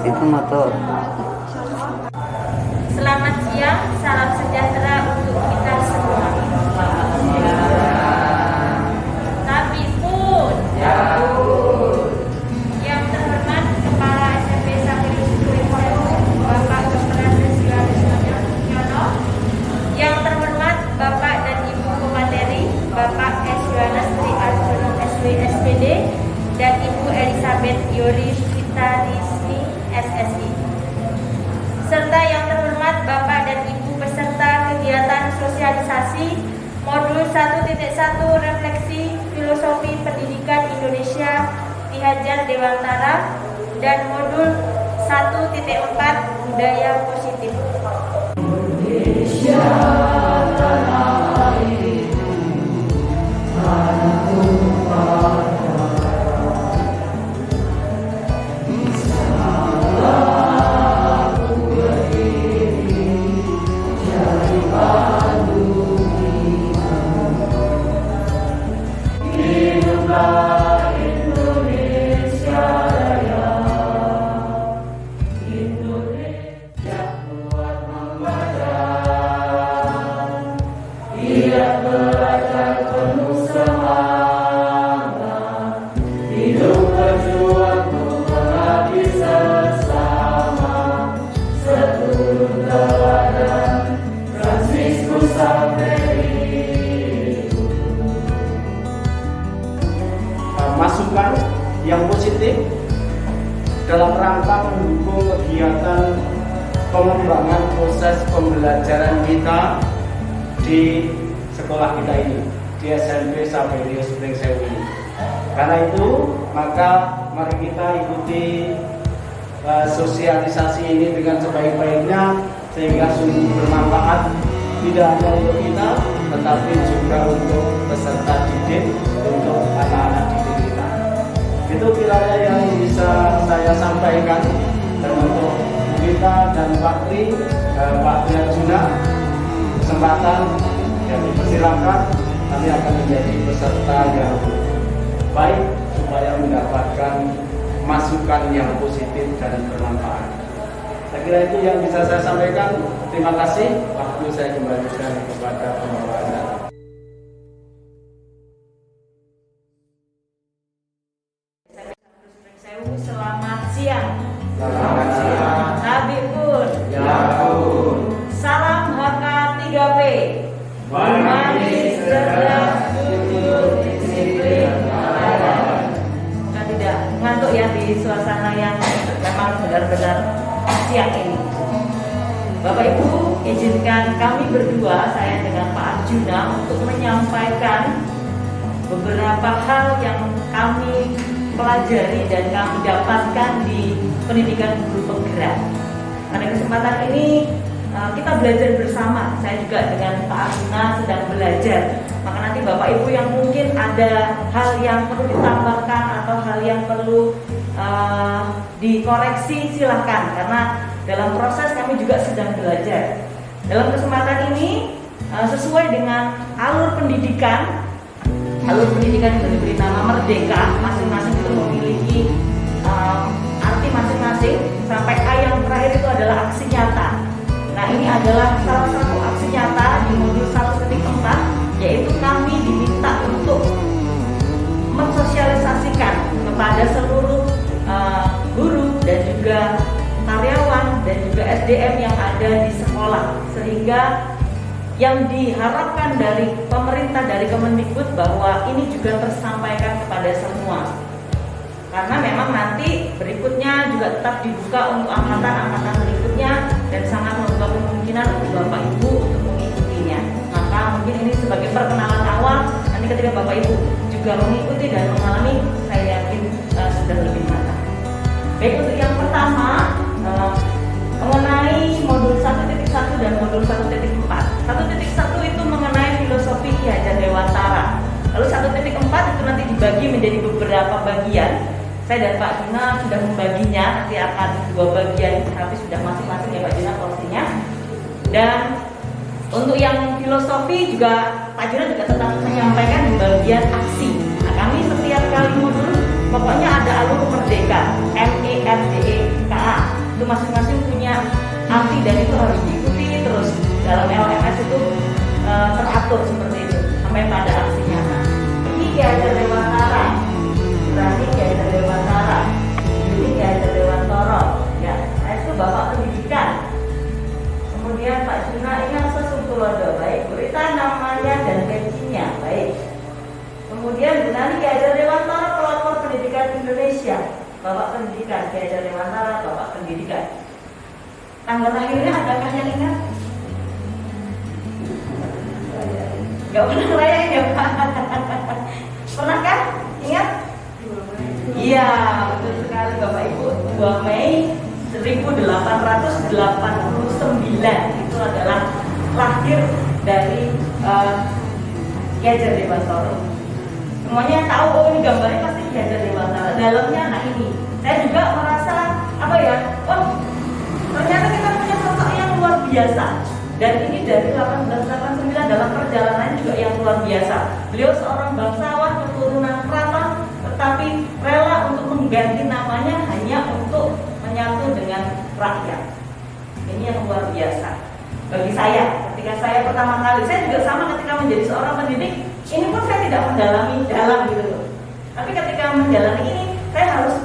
Itu motor. Selamat siang, salam sejahtera untuk kita semua. Tapi pun yang terhormat Kepala SMP Sakri Sukurimoro, Bapak Dr. Yoris Yono, yang terhormat Bapak dan Ibu Komateri, Bapak S. Yohanes Tri Arjono SW SPD, dan Ibu Elizabeth Yori Fitarisni SSI, serta yang terhormat Bapak dan Ibu peserta kegiatan sosialisasi Modul 1.1 Refleksi Filosofi Pendidikan Indonesia Ki Hajar Dewantara dan Modul 1.4 Budaya Positif. Indonesia tanah airku, tanah tumpah. Masukan yang positif dalam rangka mendukung kegiatan pengembangan proses pembelajaran kita di sekolah kita ini, di SMP Saverio Spring Sewu ini. Karena itu, maka mari kita ikuti sosialisasi ini dengan sebaik-baiknya sehingga sungguh bermanfaat tidak hanya untuk kita, tetapi juga untuk peserta didik, untuk anak-anak didik kita. Itu kiranya yang bisa saya sampaikan, dan untuk kita dan Pak Tri, Pak Tri Arjuna, kesempatan yang dipersilakan, kami akan menjadi peserta yang baik supaya mendapatkan masukan yang positif dan bermanfaat. Saya kira itu yang bisa saya sampaikan. Terima kasih. Waktu saya kembalikan kepada pembawa acara. Selamat siang. Selamat siang. Nabi pun. Ya pun. Salam HK3P. Manis, cerdas, jujur, disiplin, teladan. Kita tidak ngantuk ya di suasana yang memang benar-benar siang ini. Bapak Ibu, izinkan kami berdua, saya dengan Pak Arjuna, untuk menyampaikan beberapa hal yang kami pelajari dan kami dapatkan di pendidikan guru penggerak. Pada kesempatan ini kita belajar bersama. Saya juga dengan Pak Arjuna sedang belajar. Maka nanti Bapak Ibu yang mungkin ada hal yang perlu ditambahkan atau hal yang perlu dikoreksi, silahkan, karena dalam proses kami juga sedang belajar. Dalam kesempatan ini sesuai dengan alur pendidikan itu diberi nama Merdeka. Masing-masing itu memiliki arti masing-masing. Sampai A yang terakhir itu adalah aksi nyata. Nah, ini adalah salah satu aksi nyata di modul 1.4, yaitu kami diminta untuk mensosialisasikan kepada seluruh guru dan juga karyawan dan juga SDM yang ada di sekolah, sehingga yang diharapkan dari pemerintah, dari Kemendikbud, bahwa ini juga tersampaikan kepada semua. Karena memang nanti berikutnya juga tetap dibuka untuk angkatan-angkatan berikutnya, dan sangat membuka kemungkinan untuk Bapak Ibu untuk mengikutinya. Maka mungkin ini sebagai perkenalan awal, nanti ketika Bapak Ibu juga mengikuti dan mengalami, saya yakin sudah lebih matang. Baik, untuk yang pertama mengenai modul 1.1 dan modul 1.4. 1.1 itu mengenai filosofi Ki Hajar Dewantara. Lalu 1.4 itu nanti dibagi menjadi beberapa bagian. Saya dan Pak Juna sudah membaginya, nanti akan 2 bagian, tapi sudah masing-masing ya Pak Juna porsinya. Dan untuk yang filosofi juga Pak Juna juga tetap menyampaikan di bagian aksi. Nah, kami setiap kali modul pokoknya ada alur merdeka, MERDEKA. masing-masing punya arti dan itu harus diikuti terus dalam LMS itu teratur seperti itu sampai pada aksi nyata. Ini Ki Hajar Dewantara, berarti Ki Hajar Dewantara, ini Ki Hajar Dewantoro, ya, saya itu Bapak Pendidikan. Kemudian Pak Juna ini asal Sungkulodo, baik. Bu Rita namanya dan pensinya, baik. Kemudian Bu Nani Ki Hajar Dewantara, pelopor pendidikan Indonesia, Bapak Pendidikan, Ki Hajar Dewantara, Bapak Pendidikan. Tanggal lahirnya adakah yang ingat? Gak pernah ngerayain ya Pak? Pernah kan? Ingat? Iya, betul sekali Bapak Ibu. 2 Mei 1889 itu adalah lahir dari Ki Hajar Dewantara. Semuanya tahu, oh ini gambarnya pasti Ki Hajar Dewantara. Dalamnya, nah ini. Saya juga merasa apa ya? Oh, ternyata kita punya sosok yang luar biasa. Dan ini dari 1889 dalam perjalanan juga yang luar biasa. Beliau seorang bangsawan keturunan keraton, tetapi rela untuk mengganti namanya hanya untuk menyatu dengan rakyat. Ini yang luar biasa. Bagi saya, ketika saya pertama kali, saya juga sama ketika menjadi seorang pendidik, ini pun saya tidak mendalami dalam gitu loh. Tapi ketika menjalani ini, saya harus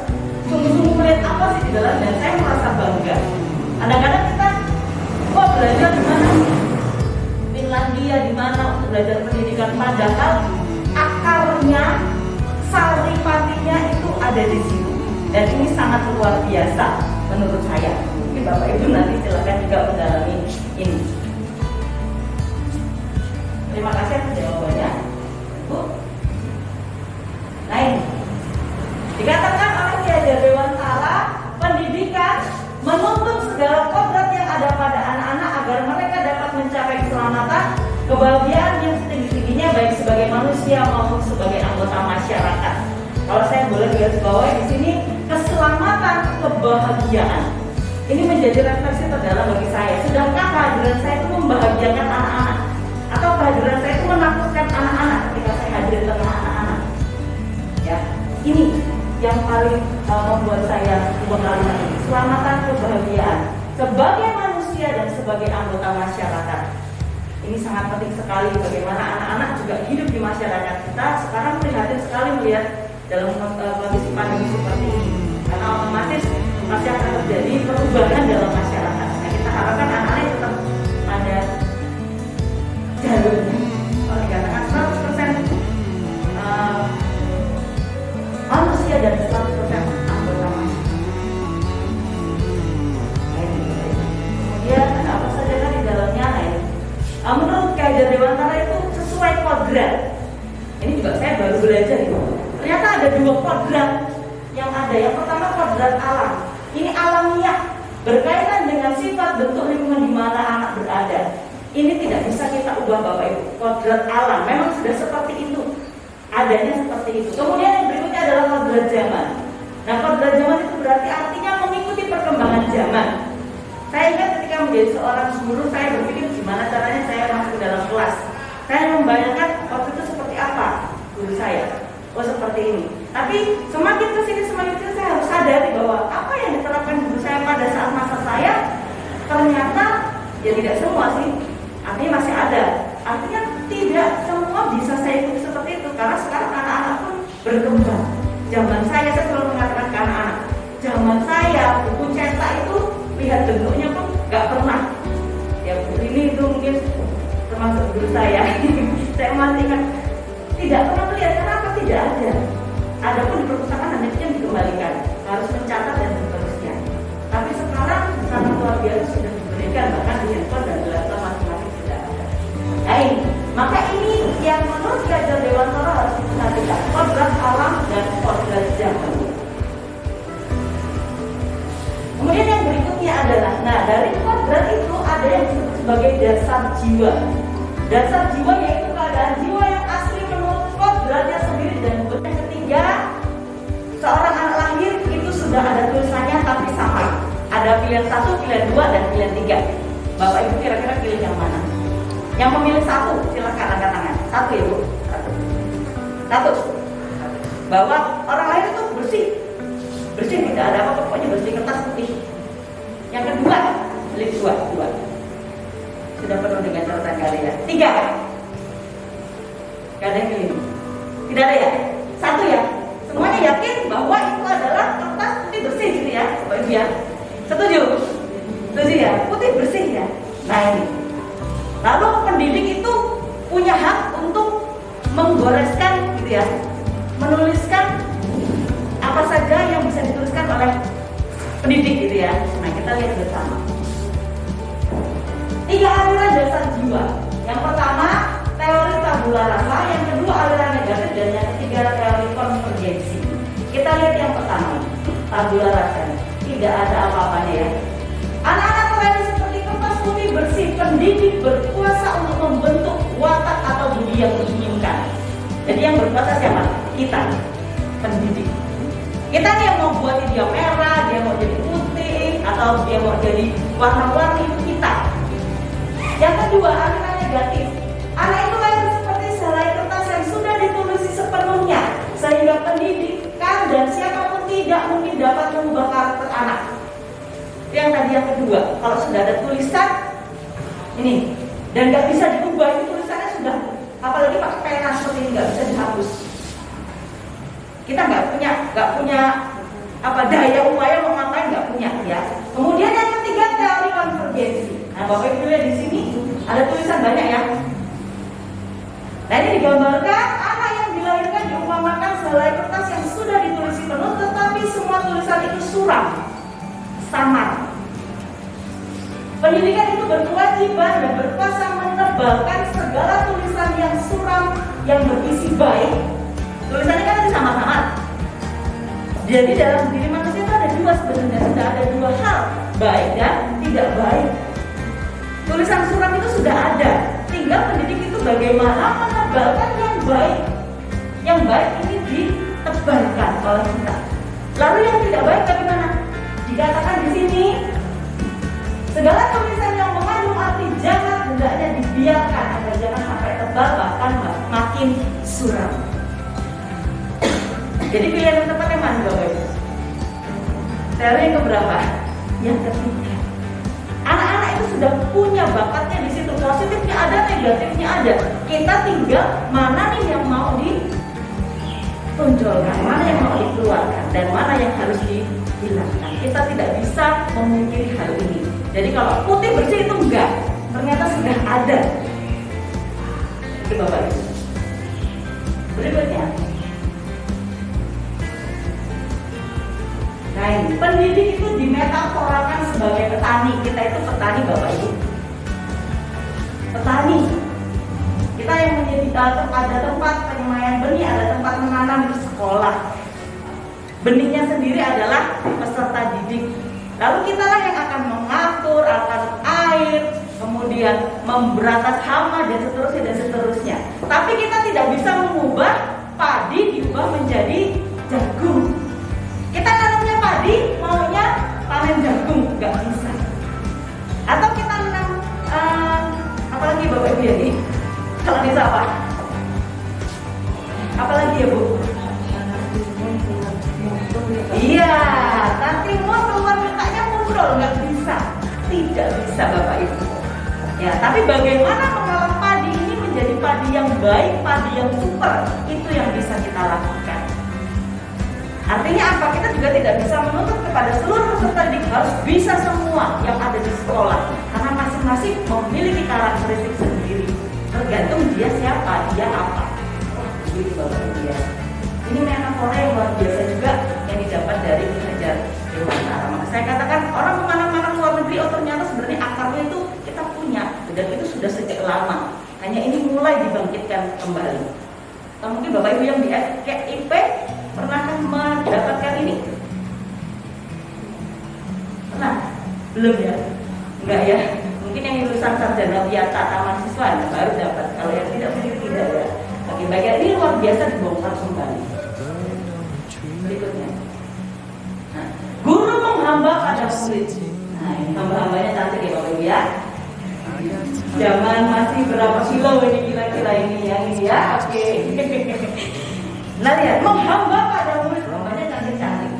sungguh-sungguh melihat apa sih di dalam dan saya merasa bangga. Kadang-kadang kita belajar di mana? Finlandia di mana untuk belajar pendidikan, padahal akarnya, saripatinya itu ada di situ. Dan ini sangat luar biasa menurut saya. Mungkin Bapak Ibu nanti silakan juga mendalami ini. Terima kasih atas jawabannya, Bu. Nah ini dikatakan oleh Ki Hajar Dewantara, pendidikan menuntut segala kodrat yang ada pada anak-anak agar mereka dapat mencapai keselamatan, kebahagiaan yang setinggi-tingginya baik sebagai manusia maupun sebagai anggota masyarakat. Kalau saya boleh garis bawahi di sini, keselamatan, kebahagiaan. Ini menjadi refleksi terdalam bagi saya. Sudahkah kehadiran saya itu membahagiakan anak-anak? Atau kehadiran saya itu menakutkan anak-anak ketika saya hadir di tengah anak-anak? Ya, ini yang paling membuat saya dua kalimat ini. Keselamatan, kebahagiaan sebagai manusia dan sebagai anggota masyarakat. Ini sangat penting sekali bagaimana anak-anak juga hidup di masyarakat kita. Sekarang prihatin sekali melihat dalam kondisi pandemi seperti ini, karena otomatis masih akan terjadi perubahan dalam masyarakat. Nah, kita harapkan anak-anak tetap ada jalurnya. Kalau dikatakan 100% manusia dan 100% anggota masyarakat. Kemudian apa saja kan di dalamnya lain. Menurut Ki Hajar Dewantara itu sesuai kodrat. Ini juga saya baru belajar itu. Ternyata ada 2 kodrat yang ada. Yang pertama kodrat alam. Ini alamiah, berkaitan dengan sifat bentuk lingkungan di mana anak berada. Ini tidak bisa kita ubah Bapak Ibu. Kodrat alam memang sudah seperti itu, adanya seperti itu. Kemudian yang berikutnya adalah kodrat zaman. Nah, kodrat zaman itu berarti artinya mengikuti perkembangan zaman. Saya ingat ketika menjadi seorang guru, saya berpikir gimana caranya saya masuk dalam kelas. Saya membayangkan waktu itu seperti apa guru saya. Oh seperti ini. Tapi semakin kesini saya harus sadari bahwa apa yang diterapkan guru saya pada saat masa saya ternyata ya tidak semua sih. Artinya masih ada. Artinya tidak semua bisa saya ikuti seperti itu. Karena sekarang anak-anak pun berkembang. Zaman saya selalu mengatakan ke anak-anak, zaman saya buku cetak itu lihat bentuknya pun gak pernah. Ya Bu ini itu mungkin termasuk guru saya. Saya masih ingat tidak pernah melihat, kenapa tidak ada. Adapun di perpustakaan hanya yang dikembalikan, harus mencatat dan seterusnya. Tapi sekarang sangat luar biasa sudah diberikan, bahkan di handphone dan di laptop masing-masing sudah ada. Nah ini, maka ini yang menurut Ki Hajar Dewantara harus diperhatikan, kodrat alam dan kodrat zaman. Kemudian yang berikutnya adalah, nah dari kodrat itu ada yang disebut sebagai dasar jiwa. Dasar jiwa yaitu keadaan jiwa yang asli menurut kodratnya sendiri. Dan yang ketiga, seorang anak lahir itu sudah ada tulisannya tapi sama. Ada pilihan 1, pilihan 2, dan pilihan 3. Bapak Ibu kira-kira pilih yang mana? Yang memilih 1, silakan angkat tangan. 1 ya Bu? 1. Bahwa orang lahir itu bersih. Bersih, tidak ada apa-apa, pokoknya bersih, kertas putih. Yang kedua, lip dua. Sudah penuh dengan catatan kalian. 3. Gak ada yang pilih? Tidak ada ya? 1 ya? Semuanya yakin bahwa itu adalah kertas putih bersih gitu ya, Bapak Ibu ya? Setuju? Setuju ya? Putih bersih ya? Nah ini. Lalu pendidik itu punya hak untuk menggoreskan gitu ya, menuliskan apa saja yang bisa dituliskan oleh pendidik gitu ya. Nah kita lihat bersama 3 aliran dasar jiwa. Yang pertama teori tabula rasa, yang kedua aliran negatif, dan yang ketiga teori konvergensi. Kita lihat yang pertama, tabula rasa. Tidak ada apa-apanya ya. Anak-anak terlahir seperti kertas putih bersih, pendidik berkuasa untuk membentuk watak atau budi yang diinginkan. Jadi yang berkuasa siapa? Kita, pendidik. Kita nih yang mau buat dia merah, dia mau jadi putih, atau dia mau jadi warna-warni, itu kita. Yang kedua, aliran negatif. Anak itu lahir seperti selai kertas yang sudah ditulisi sepenuhnya, sehingga pendidikan dan siapapun tidak mungkin dapat mengubah karakter anak. Yang tadi yang kedua, kalau sudah ada tulisan ini dan nggak bisa diubah, itu tulisannya sudah, apalagi pakai pena seperti ini, nggak bisa dihapus. Kita nggak punya apa daya upaya mau ngapain, nggak punya ya. Kemudian yang ketiga teori konvergensi. Nah Bapak Ibu lihat di sini ada tulisan banyak ya. Nah ini digambarkan anak yang dilahirkan diumpamakan selai kertas yang sudah ditulisi penuh, tetapi semua tulisan itu suram, samar. Pendidikan itu berkewajiban dan berkuasa menebalkan segala tulisan yang suram yang berisi baik. Tulisannya kan tadi sama-sama. Jadi dalam diri manusia itu ada 2 sebenarnya, sudah ada 2 hal, baik dan tidak baik. Tulisan suram itu sudah ada, tinggal pendidik itu bagaimana menebalkan yang baik. Yang baik ini ditebalkan oleh kita. Lalu yang tidak baik bagaimana? Dikatakan di sini, segala tulisan yang mengandung arti jahat hendaknya dibiarkan agar jangan sampai tebal, bahkan makin suram. Jadi pilihan yang tepat yang mana Bapak Ibu? Teori yang keberapa? Yang ketiga. Anak-anak itu sudah punya bakatnya di situ, positifnya ada, negatifnya ada. Kita tinggal mana nih yang mau ditonjolkan, mana yang mau dikeluarkan, dan mana yang harus dihilangkan. Kita tidak bisa memungkiri hal ini. Jadi kalau putih bersih itu enggak, ternyata sudah ada. Oke Bapak Ibu. Berikutnya. Nah ini, pendidik itu dimetaforakan sebagai petani. Kita itu petani Bapak Ibu. Petani. Kita yang menjadi ada tempat penyemayan benih, ada tempat menanam di sekolah. Benihnya sendiri adalah peserta didik. Lalu kitalah yang akan mengatur, akan air, kemudian memberantas hama dan seterusnya. Tapi kita tidak bisa mengubah padi diubah menjadi jagung. Kita nanamnya padi, maunya panen jagung, nggak bisa. Atau kita nanam apalagi Bapak Ibu ya, kalau bisa apa? Apalagi ya Bu? Iya, nanti mau keluar letaknya mundur, nggak bisa. Tidak bisa Bapak Ibu. Ya, tapi bagaimana mengolah padi ini menjadi padi yang baik, padi yang super, itu yang bisa kita lakukan. Artinya apa? Kita juga tidak bisa menuntut kepada seluruh peserta didik harus bisa semua yang ada di sekolah, karena masing-masing memiliki karakteristik sendiri. Tergantung dia siapa, dia apa. Begitu Bapak Ibu ya. Ini metafora yang luar biasa juga yang didapat dari Ki Hajar Dewantara. Maka saya katakan orang kemana-mana luar negeri, oh ternyata sebenarnya akarnya itu kita punya, dan itu sudah sejak lama. Hanya ini mulai dibangkitkan kembali. Atau mungkin Bapak Ibu yang di FKIP pernahkah mendapatkan ini? Pernah? Belum ya? Enggak ya? Mungkin yang lulusan sarjana wiata mahasiswa baru dapat. Kalau yang tidak mungkin tidak ya. Oke, bagian ini luar biasa dibongkar kembali. Berikutnya. Nah, guru menghamba pada murid. Nah, ini hamba-hambanya cantik ya Bapak Ibu ya. Zaman masih berapa kilo ini kira-kira ini yang ini ya? Oke. Nah lihat, menghamba pada murid, hambanya cantik-cantik.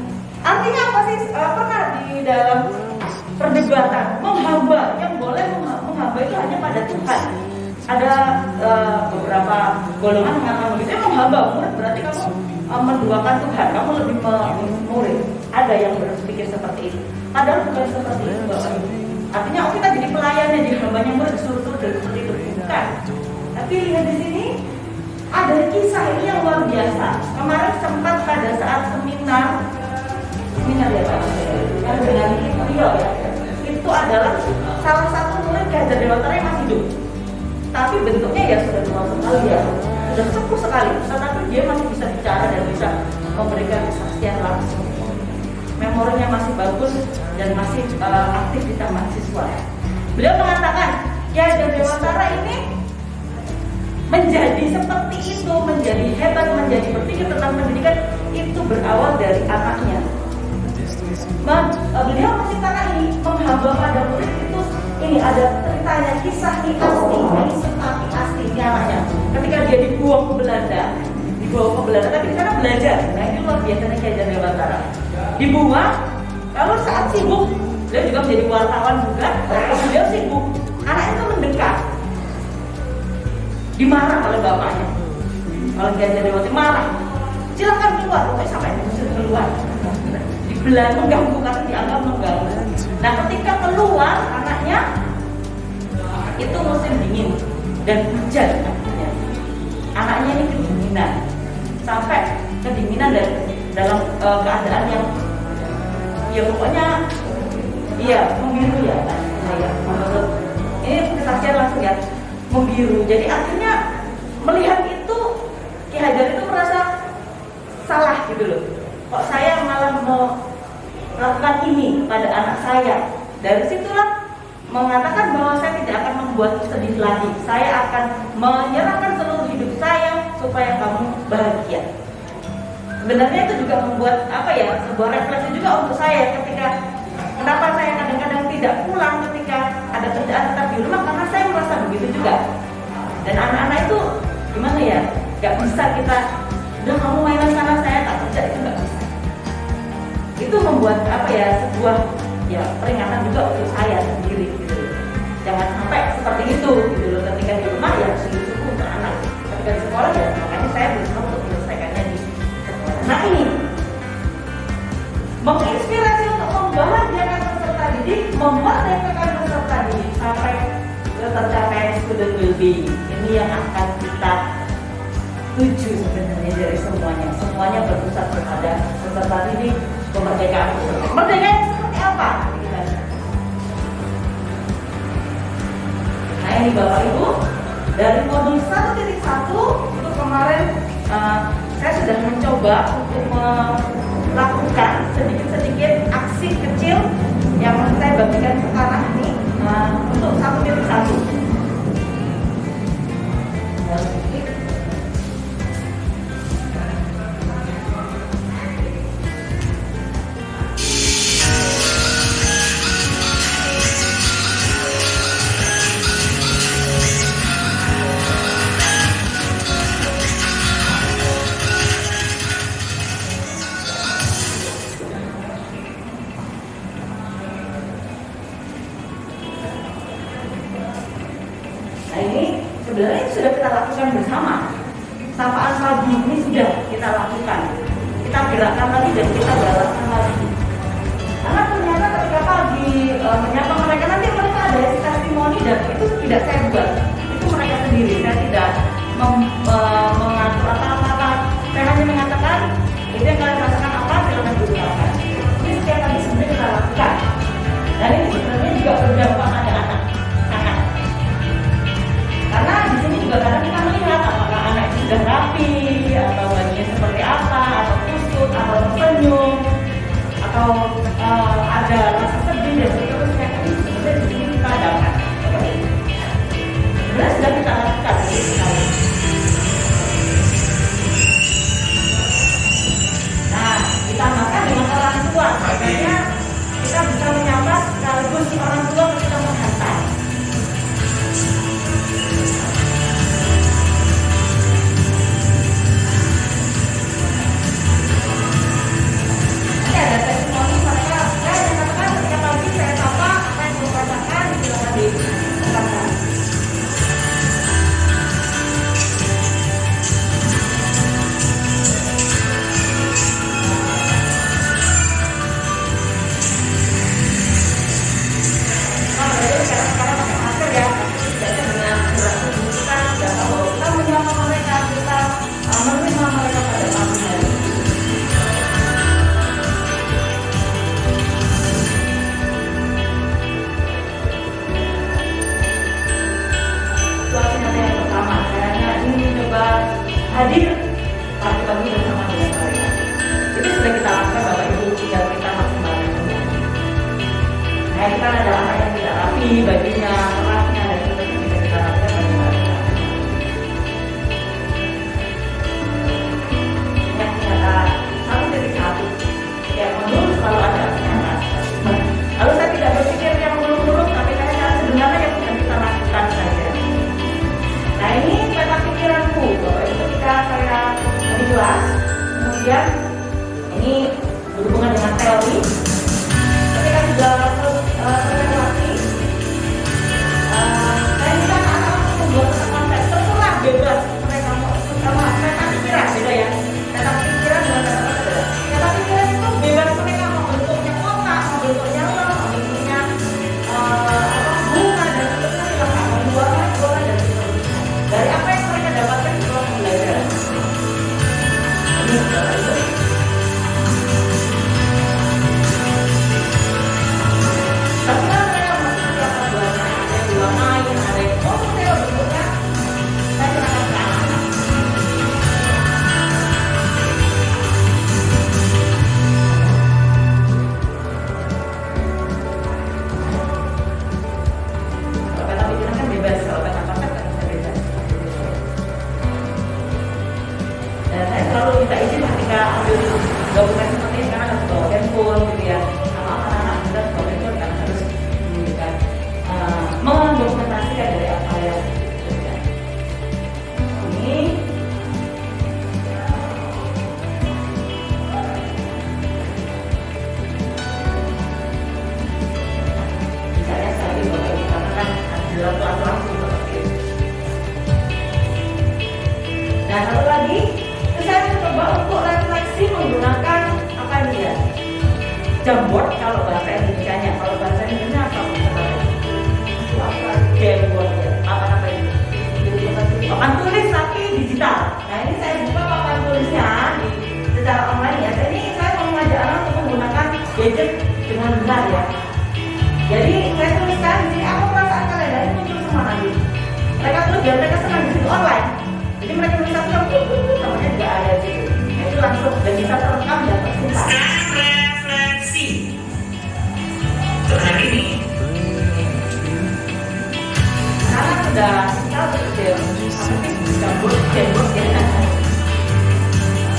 Artinya apa sih? Pernah di dalam perdebatan, menghamba. Yang boleh menghamba itu hanya pada Tuhan. Ada beberapa golongan mengatakan begitu, menghamba murid berarti kamu menduakan Tuhan, kamu lebih murid. Ada yang berpikir seperti itu. Padahal bukan seperti itu, Bapak Ibu. Artinya kita jadi pelayannya, jadi hambanya murid, suruh-suruh dan seperti itu. Bukan. Tapi lihat di sini ada kisah ini yang luar biasa. Kemarin sempat pada saat seminar ya Pak, yang dengan beliau ya, itu adalah salah satu murid Ki Hajar Dewantara yang masih hidup. Tapi bentuknya ya sudah tua sekali ya, sudah sepuh sekali. Tetapi dia masih bisa bicara dan bisa memberikan kesaksian langsung. Memorinya masih bagus dan masih aktif di taman siswa. Beliau mengatakan Ki Hajar Dewantara ini menjadi seperti itu, menjadi hebat, menjadi berpikir tentang pendidikan itu berawal dari anaknya. Beliau menciptakan ini, menghamba pada murid itu. Ini ada ceritanya, kisah ini asli ini anaknya. Ketika dia dibawa ke Belanda, tapi di sana belajar. Nah ini luar biasanya Ki Hajar Dewantara. Dibuang, lalu saat sibuk, beliau juga menjadi wartawan juga. Beliau sibuk, anaknya itu mendekat. Dimarah oleh bapaknya, oleh Ki Hajar Dewantara marah. Silakan keluar, pokoknya sampai diusir keluar. Dibelah, mengganggu karena dianggap mengganggu. Nah ketika keluar anaknya itu musim dingin dan hujan akhirnya. Anaknya ini kedinginan, sampai kedinginan dan dalam keadaan yang ya pokoknya iya membiru ya. Menurut ini kesaksian langsung ya, membiru. Jadi akhirnya melihat itu Ki Hajar itu merasa salah gitu loh. Kok saya malah mau melakukan ini pada anak saya. Dari situlah mengatakan bahwa saya tidak akan membuatmu sedih lagi. Saya akan menyerahkan seluruh hidup saya supaya kamu bahagia. Sebenarnya itu juga membuat sebuah refleksi juga untuk saya ketika kenapa saya kadang-kadang tidak pulang ketika ada kerjaan tetap di rumah, karena saya merasa begitu juga. Dan anak-anak itu gimana ya? Gak bisa kita udah kamu mainan sana, saya tak kerja, itu gak bisa. Itu membuat sebuah peringatan juga untuk saya sendiri gitu. Jangan sampai seperti itu gitu loh. Ketika di rumah ya sungguh-sungguh untuk anak. Ketika di sekolah ya makanya saya berusaha untuk menyelesaikannya di sekolah. Nah ini menginspirasi untuk membahagiakan peserta didik, memerdekakan peserta didik sampai tercapai student well-being. Ini yang akan kita tuju sebenarnya dari semuanya. Semuanya berpusat kepada peserta didik, kemerdekaan peserta. Merdeka seperti apa? Nah ini Bapak Ibu, dari modul 1.1 itu kemarin saya sudah mencoba untuk melakukan sedikit-sedikit aksi kecil yang saya bagikan sekarang ini untuk 1.1. Sebenarnya sudah kita lakukan bersama. Sapaan pagi ini sudah kita lakukan. Kita gerakkan lagi dan kita galakkan lagi. Karena ternyata ketika pagi menyapa mereka, nanti mereka ada testimoni dan itu tidak saya buat. Itu mereka sendiri. Saya tidak mengatur apa-apa. Saya hanya mengatakan itu yang kalian rasakan apa, silakan dilakukan. Ini setiap pagi sebenarnya kita lakukan. Dan ini sebenarnya juga berdampak pada anak. Karena di sini juga kadang kita melihat apakah anak itu sudah rapi, atau bajunya seperti apa, atau kusut, atau tersenyum, atau ada rasa sedih dan seterusnya. Ini sebenarnya di sini kita adakan. Sebenarnya sudah kita lakukan sekali. Nah, ditambahkan dengan orang tua, sebenarnya kita bisa menyapa sekaligus si orang tua ketika menghantar. Ada testimoni mereka, yang katakan ketika pagi saya sapa, Nah, itu kan ada anak yang tidak rapi, bajunya, kerasnya, dan sebagainya bisa kita rapikan bagaimana. Yang ternyata 1.1, yang menurut selalu ada ternyata. Lalu saya tidak berpikir yang muluk-muluk, tapi cara sebenarnya yang bisa kita lakukan saja. Nah, ini peta pikiranku, Bapak Ibu, ketika saya lebih kelas, kemudian ini berhubungan dengan teori. Ketika sudah terlewati, saya minta anak-anak membuat konsep, terserah bebas mereka mau sama peta pikiran, beda ya. Peta pikiran dengan peta beda. Peta pikiran itu bebas mereka mau bentuknya kotak, mau bentuknya lem, mau bentuknya bunga dan seterusnya silakan membuatnya boleh dan seterusnya. Dari apa yang mereka dapatkan di dalam pembelajaran. Ini Bapak Ibu. Tapi kalau mereka masih siapa buatnya, ada yang diwarnai, ada yang seperti apa bentuknya, saya serahkan ke anak-anak. Kalau peta pikiran kan bebas, kalau peta konsep kan bisa bebas. Dan saya selalu minta izin ketika ambil dokumen seperti ini karena harus bawa handphone gitu ya. Sama anak-anak kita harus bawa handphone karena harus mendokumentasikan dari apa yang terjadi. Ini misalnya saya di Bapak Ibu katakan adalah langsung seperti itu. Nah, satu lagi, saya mencoba untuk refleksi menggunakan apa ini ya? Jamboard kalau bahasa Indonesia-nya, kalau bahasa Indonesia apa misalnya? Jamboard ya, apa ini? Papan tulis tapi digital. Nah, ini saya buka papan tulisnya secara online ya. Jadi saya mau mengajak anak untuk menggunakan gadget dengan benar ya. Jadi saya tuliskan di sini apa perasaan kalian, dan ini muncul semua nanti. Mereka tulis biar mereka senang di situ online. Jadi mereka tulis satu namanya juga ada gitu. Nah, itu langsung dan bisa terekam dan tersimpan. Refleksi untuk hari ini. Anak sudah tahu betul jamboard ya.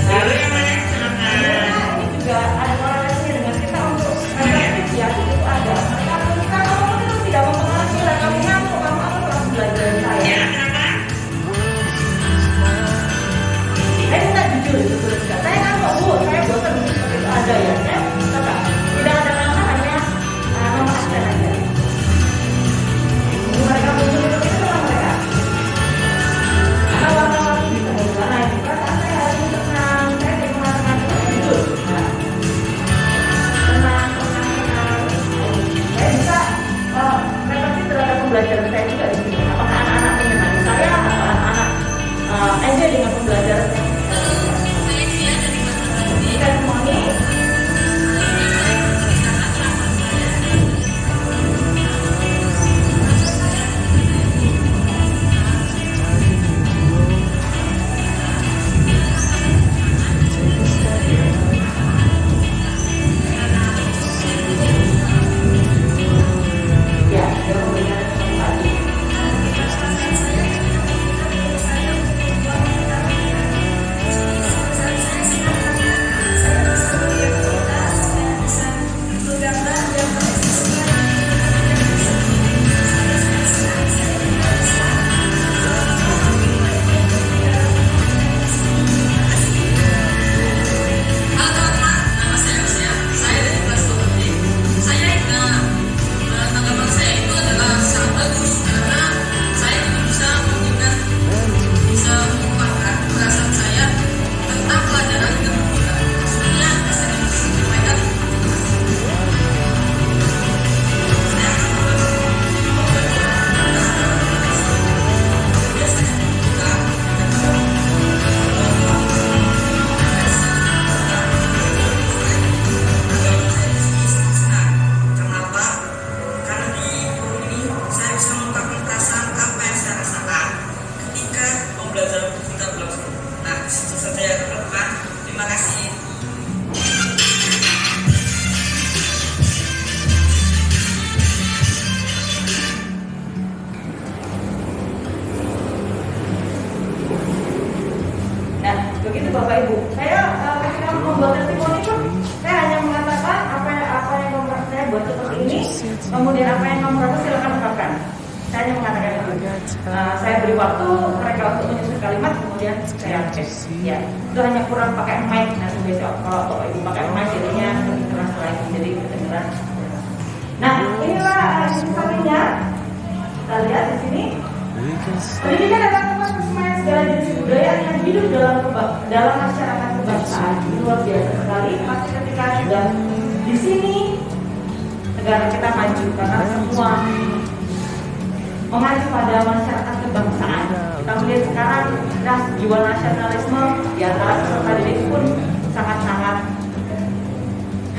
Nah, ini juga ada korelasinya dengan kita untuk refleksi ya, itu ada. Mereka tuliskan kamu itu tidak mempengaruhi lah, kamu ngantuk, kamu apa telah belajar dari saya. Saya minta jujur itu tuliskan. Saya ngantuk Bu, saya bosan seperti itu ada ya. Saya tetap tidak ada nama, hanya nama absen aja. Mereka muncul itu sama mereka. Karena warna-warni buat seperti ini. Kemudian apa yang kamu rasa silakan ungkapkan. Saya hanya mengatakan itu. Saya beri waktu mereka untuk menyusun kalimat, kemudian saya cek. Ya, itu hanya kurang pakai mic. Nanti besok kalau Bapak Ibu pakai mic jadinya lebih keras lagi, jadi kedengeran. Nah, inilah ilustrasinya. Kita lihat di sini. Pendidikan adalah tempat persemaian segala jenis kebudayaan yang hidup dalam masyarakat kebangsaan. Ini luar biasa sekali. Pasti ketika sudah di sini negara kita maju karena semua mengacu pada masyarakat kebangsaan. Kita melihat sekarang jiwa nasionalisme di antara peserta didik pun sangat-sangat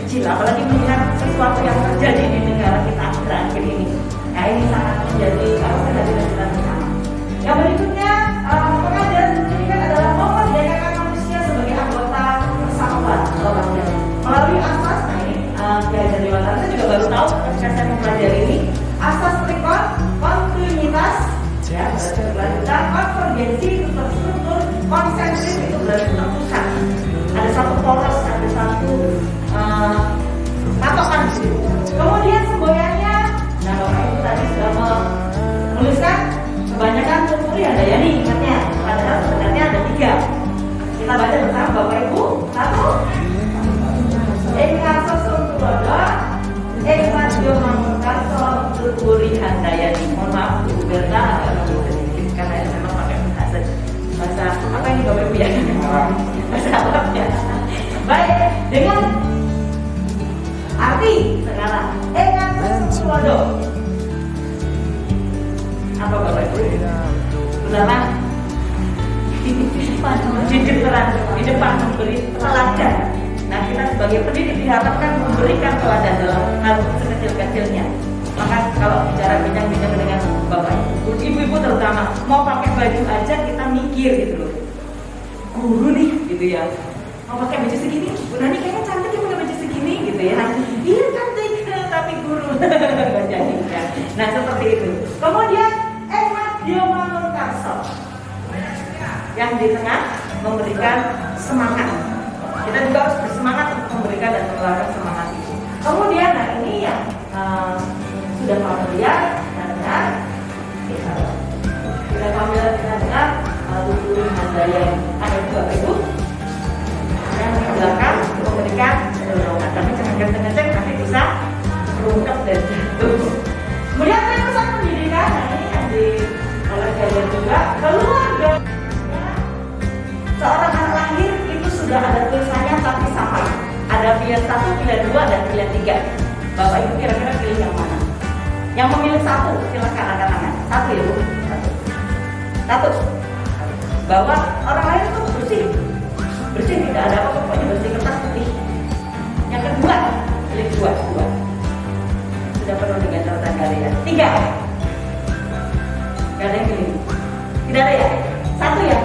kecil, apalagi melihat sesuatu yang terjadi di negara kita akhir-akhir ini. Nah, ini sangat menjadi kehadiran kita bersama. Yang berikutnya, pengajaran pendidikan adalah memerdekakan manusia sebagai anggota persatuan atau rakyat. Melalui asas, nah ini Kiai Dewata saya juga baru tahu ketika saya mempelajari ini, asas kontinuitas, ya, berkelanjutan, konvergensi itu terstruktur, konsentrik itu berarti terpusat. Ada satu poros, ada satu patokan di situ. Kemudian semboyannya, nah Bapak Ibu tadi sudah menuliskan kebanyakan Tuturi Handayani, ingatnya, padahal sebenarnya ada 3. Kita baca bersama Bapak Ibu. 1. Engkarso Suntulodo, Engkarjo Mangunkarso Tuturi Handayani. Mohon maaf Bu Berta agak sedikit karena memang pakai bahasa apa ini Bapak Ibu ya? Bahasa Arab ya. Baik, dengan arti sekarang Engkarso Suntulodo. Apa Bapak Ibu? Pertama, di depan memberi teladan. Nah, kita sebagai pendidik diharapkan memberikan teladan dalam hal sekecil-kecilnya. Maka kalau bicara bincang-bincang dengan Bapak Ibu, ibu-ibu terutama, mau pakai baju aja kita mikir gitu loh. Guru nih, gitu ya. Mau pakai baju segini, Bu Nani kayaknya cantik ya pakai baju segini, gitu ya. Iya cantik, tapi guru. Nah, seperti itu. Kemudian Engkarjo Mangunkarso yang di tengah memberikan semangat. Kita juga harus bersemangat untuk memberikan dan mengeluarkan semangat itu. Kemudian, nah ini yang sudah familiar dengan Tuturi Handayani. Ada juga Ibu yang di belakang memberikan dorongan. Tapi jangan kenceng-kenceng, nanti bisa rungkap dan jatuh. Kemudian pesan pendidikan, nah ini yang oleh kalian juga keluarga. Seorang anak lahir itu sudah ada tulisannya tapi sama. Ada pilihan 1, pilihan 2, dan pilihan 3. Bapak Ibu kira-kira pilih yang mana? Yang memilih 1, silakan angkat tangan. 1 ya Bu? 1. Bahwa orang lahir itu bersih. Bersih, tidak ada apa-apa, pokoknya bersih, kertas putih. Yang kedua, pilih 2. Sudah penuh dengan catatan kalian. 3. Gak ada yang pilih? Tidak ada ya? 1 ya?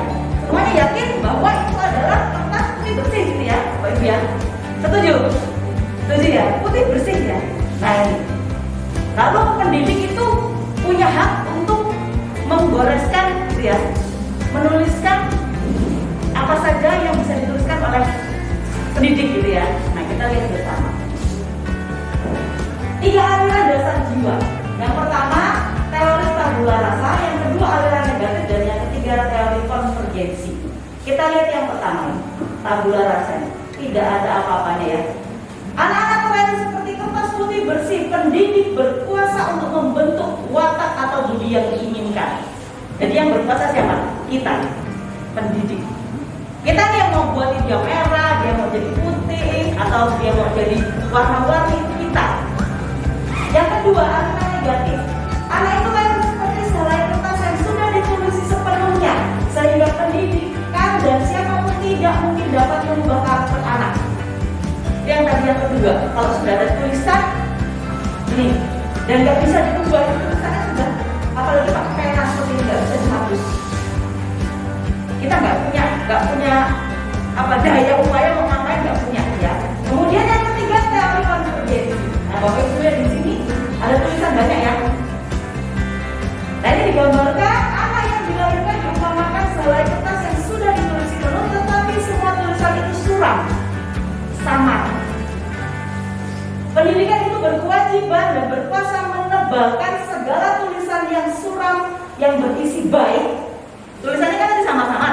Semuanya yakin bahwa itu adalah kertas putih bersih gitu ya, Bapak Ibu ya. Setuju? Setuju ya? Putih bersih ya. Nah ini. Lalu pendidik itu punya hak untuk menggoreskan gitu ya, menuliskan apa saja yang bisa dituliskan oleh pendidik gitu ya. Nah kita lihat bersama. 3 aliran dasar jiwa. Yang pertama teori tabula rasa, yang kedua aliran negatif, dan yang ketiga teori konvergensi. Kita lihat yang pertama, tabula rasanya. Tidak ada apa-apanya ya. Anak-anak terlahir seperti kertas putih bersih, pendidik berkuasa untuk membentuk watak atau budi yang diinginkan. Jadi yang berkuasa siapa? Kita, pendidik. Kita nih yang mau buat dia merah, dia mau jadi putih, atau dia mau jadi warna-warni, kita. Yang kedua, aliran negatif. Anak itu lahir seperti selai kertas yang sudah ditulis sepenuhnya, sehingga pendidikan dan siapapun tidak mungkin dapat mengubah karakter anak. Yang tadi yang kedua, kalau sudah ada tulisan ini dan nggak bisa diubah, tulisannya sudah, apalagi pakai pena seperti ini nggak bisa dihapus. Kita nggak punya apa daya upaya mau ngapain, nggak punya ya. Kemudian yang ketiga teori konvergensi. Nah Bapak Ibu lihat di sini ada tulisan banyak ya. Nah ini digambarkan anak yang dilahirkan diumpamakan selai kertas yang sudah ditulis penuh, tetapi semua tulisan itu suram, samar. Pendidikan itu berkewajiban menebalkan segala tulisan yang suram yang berisi baik. Tulisannya kan ada sama-sama.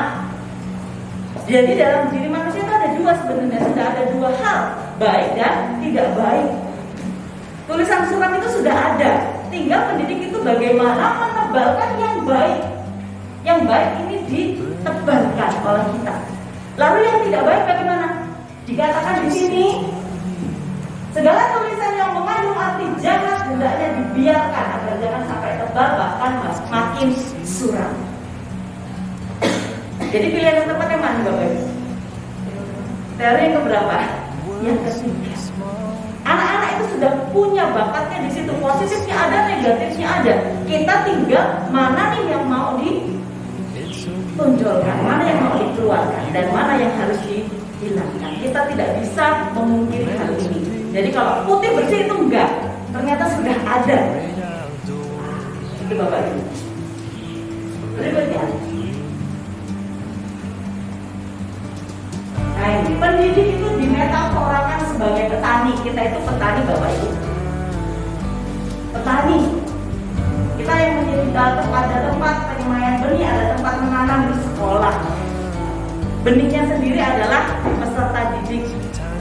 Jadi dalam diri manusia itu ada dua sebenarnya, sudah ada dua hal, baik dan tidak baik. Tulisan suram itu sudah ada, tinggal pendidik itu bagaimana menebalkan yang baik. Yang baik ini ditebalkan oleh kita. Lalu yang tidak baik bagaimana? Dikatakan di sini, segala tulisan yang mengandung arti jahat hendaknya dibiarkan agar jangan sampai tebal bahkan makin suram. Jadi pilihan yang tepat yang mana Bapak Ibu? Teori yang keberapa? Yang ketiga. Anak-anak itu sudah punya bakatnya di situ, positifnya ada, negatifnya ada. Kita tinggal mana nih yang mau ditonjolkan, mana yang mau dikeluarkan, dan mana yang harus dihilangkan. Kita tidak bisa memungkiri hal ini. Jadi kalau putih bersih itu enggak, ternyata sudah ada. Itu Bapak Ibu. Berikutnya. Nah ini, pendidik itu dimetaforakan sebagai petani. Kita itu petani Bapak Ibu. Petani. Kita yang menjadi ada tempat penyemaian benih, ada tempat menanam di sekolah. Benihnya sendiri adalah peserta didik.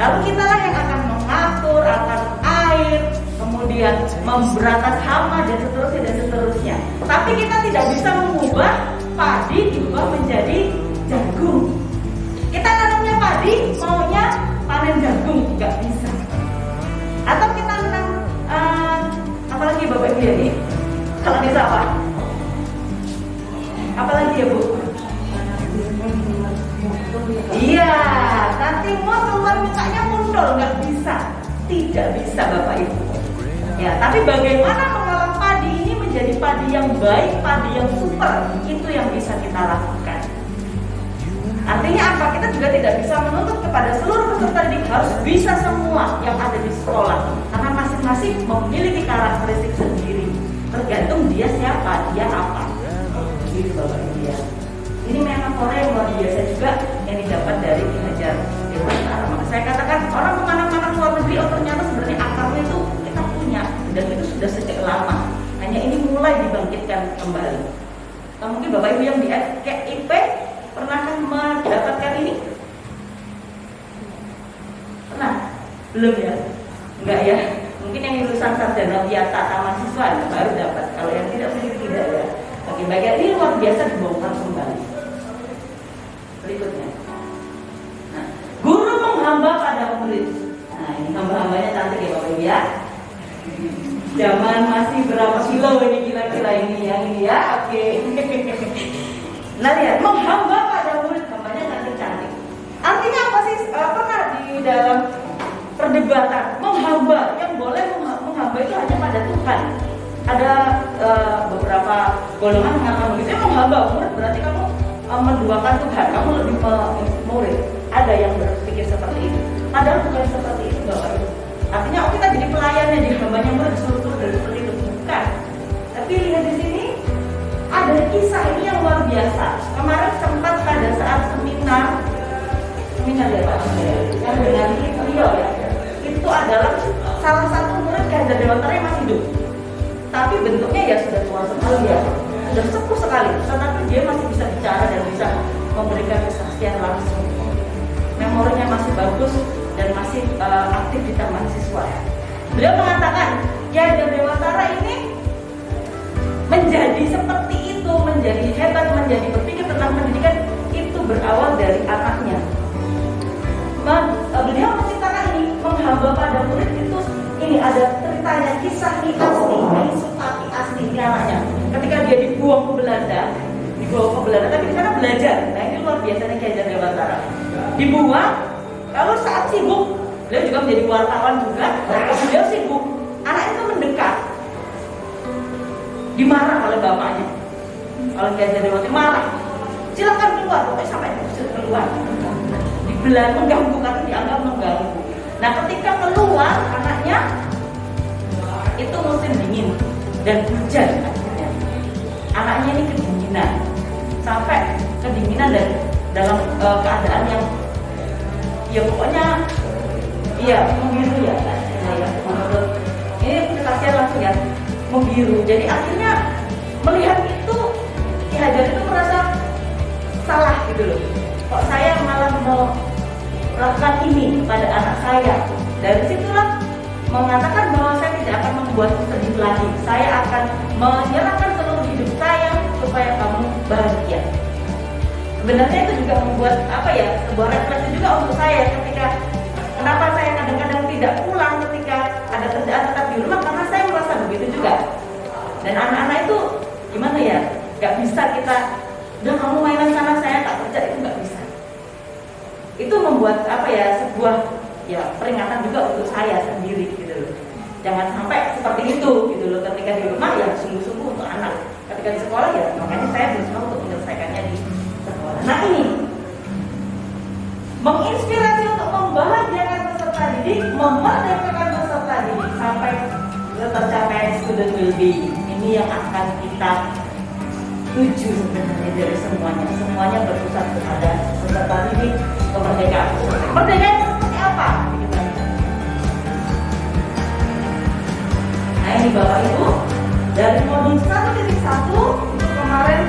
Lalu kitalah yang akan mengatur, akan air, kemudian memberantas hama dan seterusnya. Tapi kita tidak bisa mengubah padi diubah menjadi jagung. Kita tanamnya padi, maunya panen jagung, nggak bisa. Atau kita tanam apalagi Bapak Ibu ya ini? Kalau di sawah, apalagi ya Bu? Iya, nanti mau keluar mukanya mundur, nggak bisa, tidak bisa Bapak Ibu. Ya, tapi bagaimana mengolah padi ini menjadi padi yang baik, padi yang super, itu yang bisa kita lakukan. Artinya apa? Kita juga tidak bisa menuntut kepada seluruh peserta didik harus bisa semua yang ada di sekolah, karena masing-masing memiliki karakteristik sendiri. Tergantung dia siapa, dia apa. Gitu Bapak Ibu ya. Ini metafora yang luar biasa juga yang didapat dari Ki Hajar Dewantara. Maka saya katakan orang kemana-mana luar negeri, oh ternyata sebenarnya akarnya itu kita punya dan itu sudah sejak lama. Hanya ini mulai dibangkitkan kembali. Nah, mungkin Bapak Ibu yang di FKIP pernahkah mendapatkan ini? Pernah? Belum ya? Enggak ya? Mungkin yang lulusan sarjana wiata mahasiswa baru dapat. Kalau yang tidak mungkin tidak ya. Oke, bagian ini luar biasa dibongkar kembali. Berikutnya. Nah, guru menghamba pada murid. Nah, ini hamba-hambanya cantik ya Bapak Ibu ya. Zaman masih berapa kilo ini kira-kira ini ya. Oke. Nah lihat, menghamba pada murid, hambanya cantik-cantik. Artinya apa sih? Pernah di dalam perdebatan menghamba, yang boleh menghamba itu hanya pada Tuhan. Ada beberapa golongan mengatakan begitu, menghamba murid berarti kamu menduakan Tuhan, kamu lebih murid. Ada yang berpikir seperti itu. Padahal bukan seperti itu Bapak Ibu. Artinya kita jadi pelayannya di hambanya murid disuruh dari seperti itu, bukan. Tapi lihat di sini ada kisah ini yang luar biasa. Kemarin sempat pada saat seminar ya Pak, yang dengan beliau ya, itu adalah salah satu murid Ki Hajar Dewantara yang masih hidup. Tapi bentuknya ya sudah tua sekali ya, sudah sepuh sekali. Tetapi dia masih bisa bicara dan bisa memberikan kesaksian langsung. Memorinya masih bagus dan masih aktif di taman siswa. Beliau mengatakan Ki Hajar Dewantara ini menjadi seperti itu, menjadi hebat, menjadi berpikir tentang pendidikan itu berawal dari anaknya. Beliau menciptakan ini, menghamba pada murid itu. Ini ada ceritanya, kisah ini asli ini anaknya. Ketika dia dibuang ke Belanda, tapi di sana belajar. Nah ini luar biasanya Ki Hajar Dewantara. Dibuang, lalu saat sibuk, beliau juga menjadi wartawan juga. Beliau sibuk, anak itu mendekat. Dimarah oleh bapaknya, oleh Ki Hajar Dewantara, marah. Silakan keluar, pokoknya sampai diusir keluar. Dibelah, mengganggu karena dianggap mengganggu. Nah ketika keluar anaknya, itu musim dingin dan hujan akhirnya. Anaknya ini kedinginan, sampai kedinginan dan dalam keadaan yang, ya pokoknya, iya begitu ya. Menurut ini kesaksian langsung ya. membiru. Jadi akhirnya melihat itu Ki Hajar itu merasa salah gitu loh. Kok saya malah melakukan ini kepada anak saya. Dari situlah mengatakan bahwa saya tidak akan membuatmu sedih lagi. Saya akan menyerahkan seluruh hidup saya supaya kamu bahagia. Sebenarnya itu juga membuat sebuah refleksi juga untuk saya ketika kenapa saya kadang-kadang tidak pulang ketika ada kerjaan tetap di rumah, karena saya merasa begitu juga. Dan anak-anak itu gimana ya? Gak bisa kita udah kamu mainan sana, saya tak kerja, itu gak bisa. Itu membuat sebuah peringatan juga untuk saya sendiri gitu loh. Jangan sampai seperti itu gitu loh. Ketika di rumah ya sungguh-sungguh untuk anak. Ketika di sekolah ya makanya saya berusaha untuk menyelesaikannya di sekolah. Nah ini menginspirasi untuk membahagiakan peserta didik, memerdekakan peserta didik sampai tercapai student well-being. Ini yang akan kita tuju sebenarnya dari semuanya. Semuanya berpusat kepada peserta didik, kemerdekaan peserta. Kemerdekaan seperti apa? Nah ini Bapak Ibu, dari modul 1.1 untuk kemarin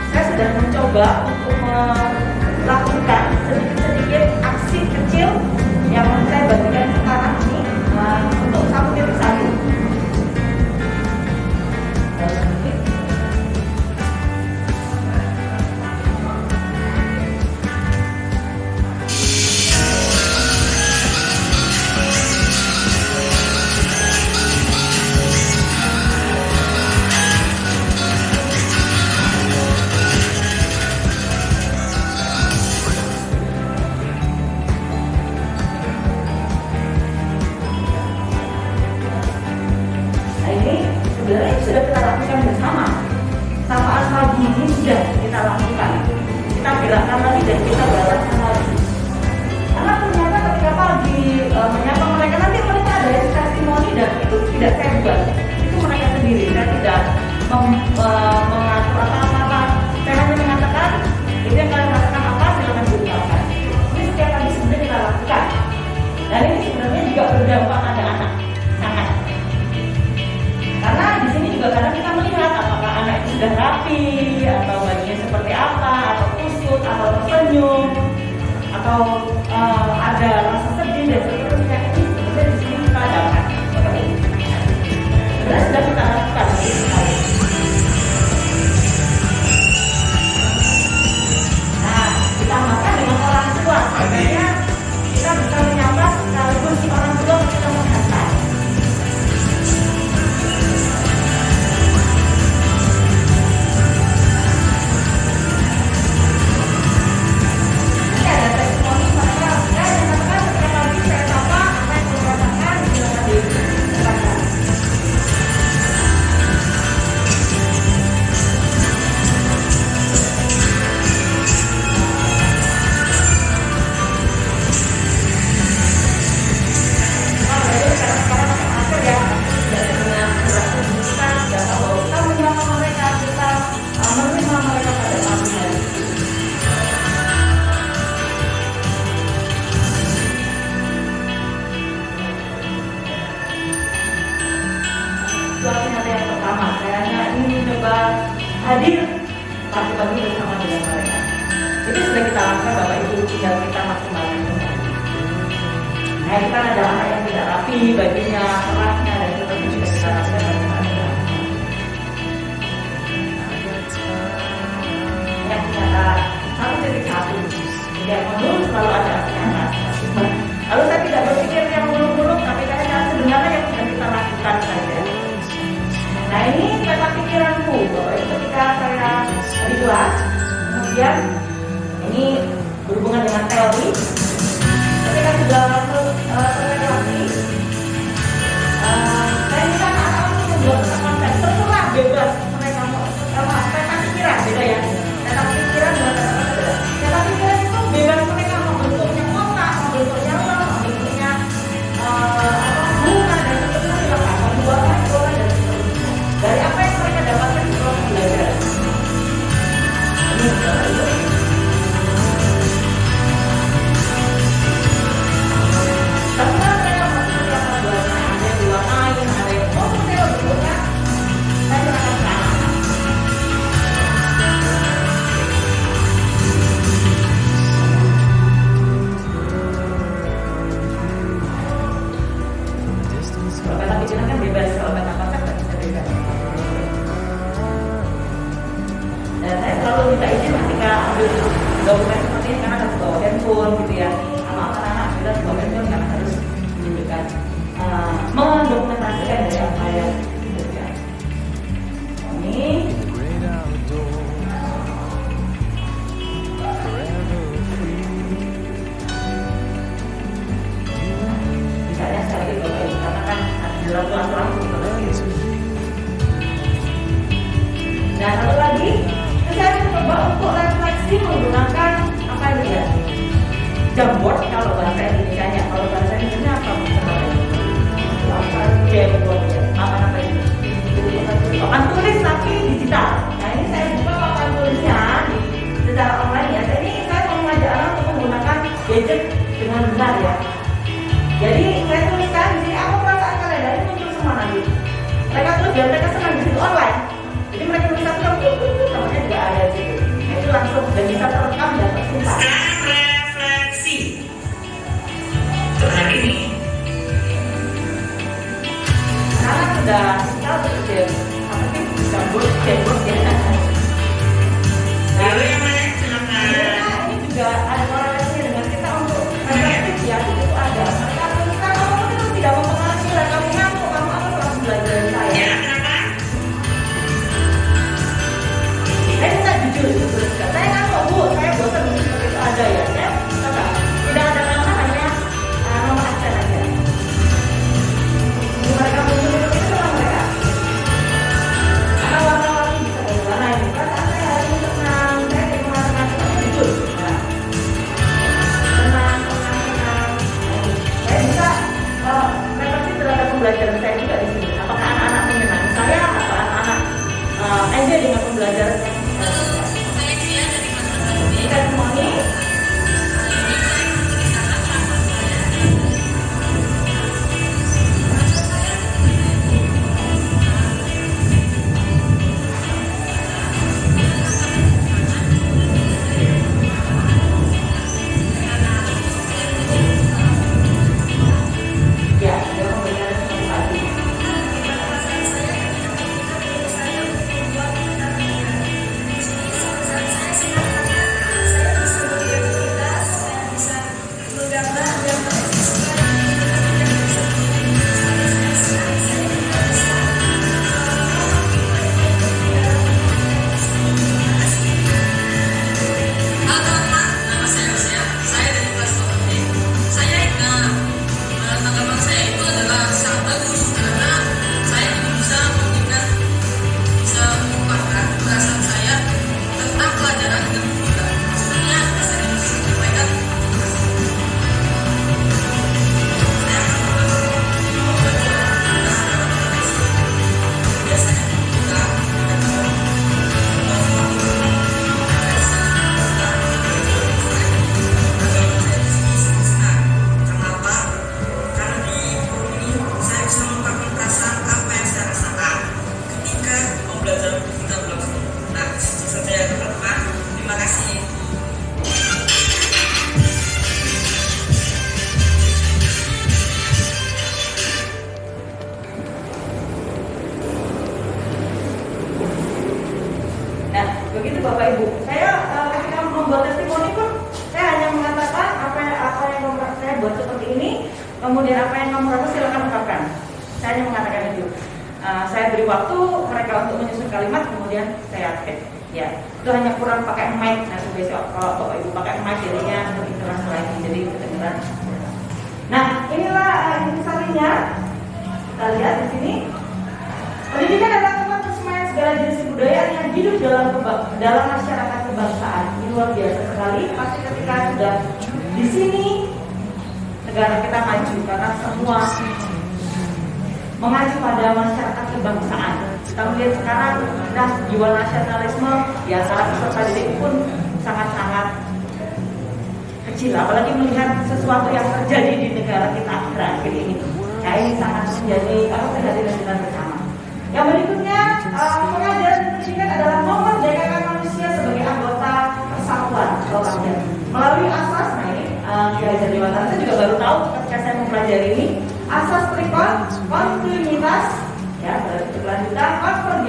saya sudah mencoba untuk melakukan sedikit-sedikit aksi kecil yang saya bagikan sekarang ini untuk 1.1. Sebenarnya sudah kita lakukan bersama. Sapaan pagi ini sudah kita lakukan. Kita gerakkan lagi dan kita balaskan lagi. Karena ternyata ketika pagi menyapa mereka, nanti mereka ada testimoni dan itu tidak saya buat. Itu mereka sendiri. Saya tidak mengatur apa-apa. Saya hanya mengatakan itu yang kalian rasakan apa, silakan diungkapkan. Ini setiap pagi sebenarnya kita lakukan. Dan ini sebenarnya juga berdampak pada anak. Sangat. Karena di sini juga kadang kita melihat apakah anak itu sudah rapi, atau bajunya seperti apa, atau kusut, atau tersenyum, atau ada rasa sedih dan seterusnya. Ini sebenarnya di sini kita dapat seperti itu. Sebenarnya sudah kita lakukan sekali. Nah, ditambahkan dengan orang tua, sebenarnya kita bisa menyapa sekaligus orang tua kita menghantar. Hadir pagi-pagi bersama dengan mereka. Itu sudah kita lakukan Bapak Ibu, tinggal kita maksimalkan kembali. Nah, kita ada anak yang tidak rapi, bajunya, kerahnya, dan itu juga kita lakukan bagaimana. Yang ternyata 1.1. Setiap modul selalu ada atas. Lalu saya tidak berpikir yang muluk-muluk, tapi saya sebenarnya yang sudah kita lakukan saja. Nah ini peta pikiranku, ketika saya di kelas, kemudian ini berhubungan dengan teori. Ketika sudah selesai teori, saya minta anak-anak untuk membuat konsep, terserah bebas mereka mau peta pikiran, beda ya. Peta pikiran dengan peta pikiran. Peta pikiran itu bebas mereka mau bentuknya kotak, mau bentuknya lem, mau bentuknya bunga dan seterusnya silakan. Membuatnya bola dan seterusnya. Dari apa yang mereka dapatkan di proses belajar. Ini tapi kan mereka masih akan buatnya, ada diwarnain, dari kalau kata konsep kan bisa beda. Dan saya selalu minta izin ketika ambil dokumen seperti ini karena harus bawa handphone gitu ya. Sama anak-anak kita harus bawa handphone karena harus menunjukkan mendokumentasikan dari apa yang diberikan. Ini misalnya saya lagi bapak ibu katakan dalam aturan itu. Nah satu lagi, saya mencoba untuk refleksi menggunakan apa ini ya? Jamboard kalau bahasa Indonesia-nya. Kalau bahasa Indonesia apa misalnya? Apa jamboard ya? Apa ini? Papan tulis tapi digital. Nah ini saya buka papan tulisnya secara online ya. Jadi saya mau mengajak anak untuk menggunakan gadget dengan benar ya. Jadi saya tuliskan di sini apa perasaan kalian dari muncul semua nanti. Mereka tulis dan mereka senang di situ online. Jadi mereka tulis satu namanya juga ada di situ. Itu langsung dan bisa terekam dan tersimpan. Sekarang refleksi untuk hari ini. Karena sudah kita bekerja apa sih jamboard ya. Nah, Lalu yang lain silakan. ini juga ada korelasi dengan kita untuk reflektif ya. Itu ada. Mereka tuliskan kamu itu tidak mempengaruhi kamu ngantuk kamu apa telah belajar dari saya. Ya, kenapa? Saya minta jujur itu tuliskan. Saya ngantuk bu, saya bosan seperti itu ada ya. Saya kata tidak ada nama hanya nomor absen aja. Mereka muncul itu sama mereka. Karena warna-warni bisa dari warna ini. Perasaan saya hari ini tenang, saya tidak mengatakan jujur. Nah, tenang. Saya bisa refleksi terhadap pembelajaran saya juga di sini. Apakah anak-anak menyenangi saya atau anak-anak enjoy dengan pembelajaran saya? Kita semua ini ya, dia memberikan sesuatu. Halo teman-teman, nama saya Lucia. Saya dari kelas 2B. Saya ingat tanggapan saya itu adalah sangat bagus karena saya juga bisa memberikan, bisa mengungkapkan perasaan saya tentang pelajaran dan juga maksudnya saya bisa sampaikan. Biasanya juga kenapa? Karena di forum ini saya bisa mengungkapkan perasaan apa yang saya rasakan ketika pembelajaran kita berlangsung. Nah, itu saja ya teman-teman. Terima kasih. Nah, begitu Bapak Ibu. Saya ketika membuat testimoni pun saya hanya mengatakan apa yang saya buat seperti ini. Kemudian apa yang kamu rasa silakan ungkapkan. Saya hanya mengatakan itu. Saya beri waktu mereka untuk menyusun kalimat, kemudian saya update. Ya, itu hanya kurang pakai mic. Nah, besok kalau Bapak Ibu pakai mic jadinya lebih keras lagi, jadi kedengeran. Nah, inilah intisarinya. Kita lihat di sini. Pendidikan adalah tempat bersemayam segala jenis kebudayaan yang hidup dalam masyarakat kebangsaan. Ini luar biasa sekali. Pasti ketika sudah di sini negara kita maju karena semua mengacu pada masyarakat kebangsaan. Kita melihat sekarang, nah jiwa nasionalisme ya salah peserta didik pun sangat-sangat kecil. Apalagi melihat sesuatu yang terjadi di negara kita akhir-akhir ini. Nah ini sangat menjadi kehadiran bersama. Yang berikutnya, pengajaran pendidikan adalah memerdekakan manusia sebagai anggota persatuan rakyat. Melalui asas, nah ini diajar di Mataram, saya juga baru tahu ketika saya mempelajari ini, asas tripod, kontinuitas,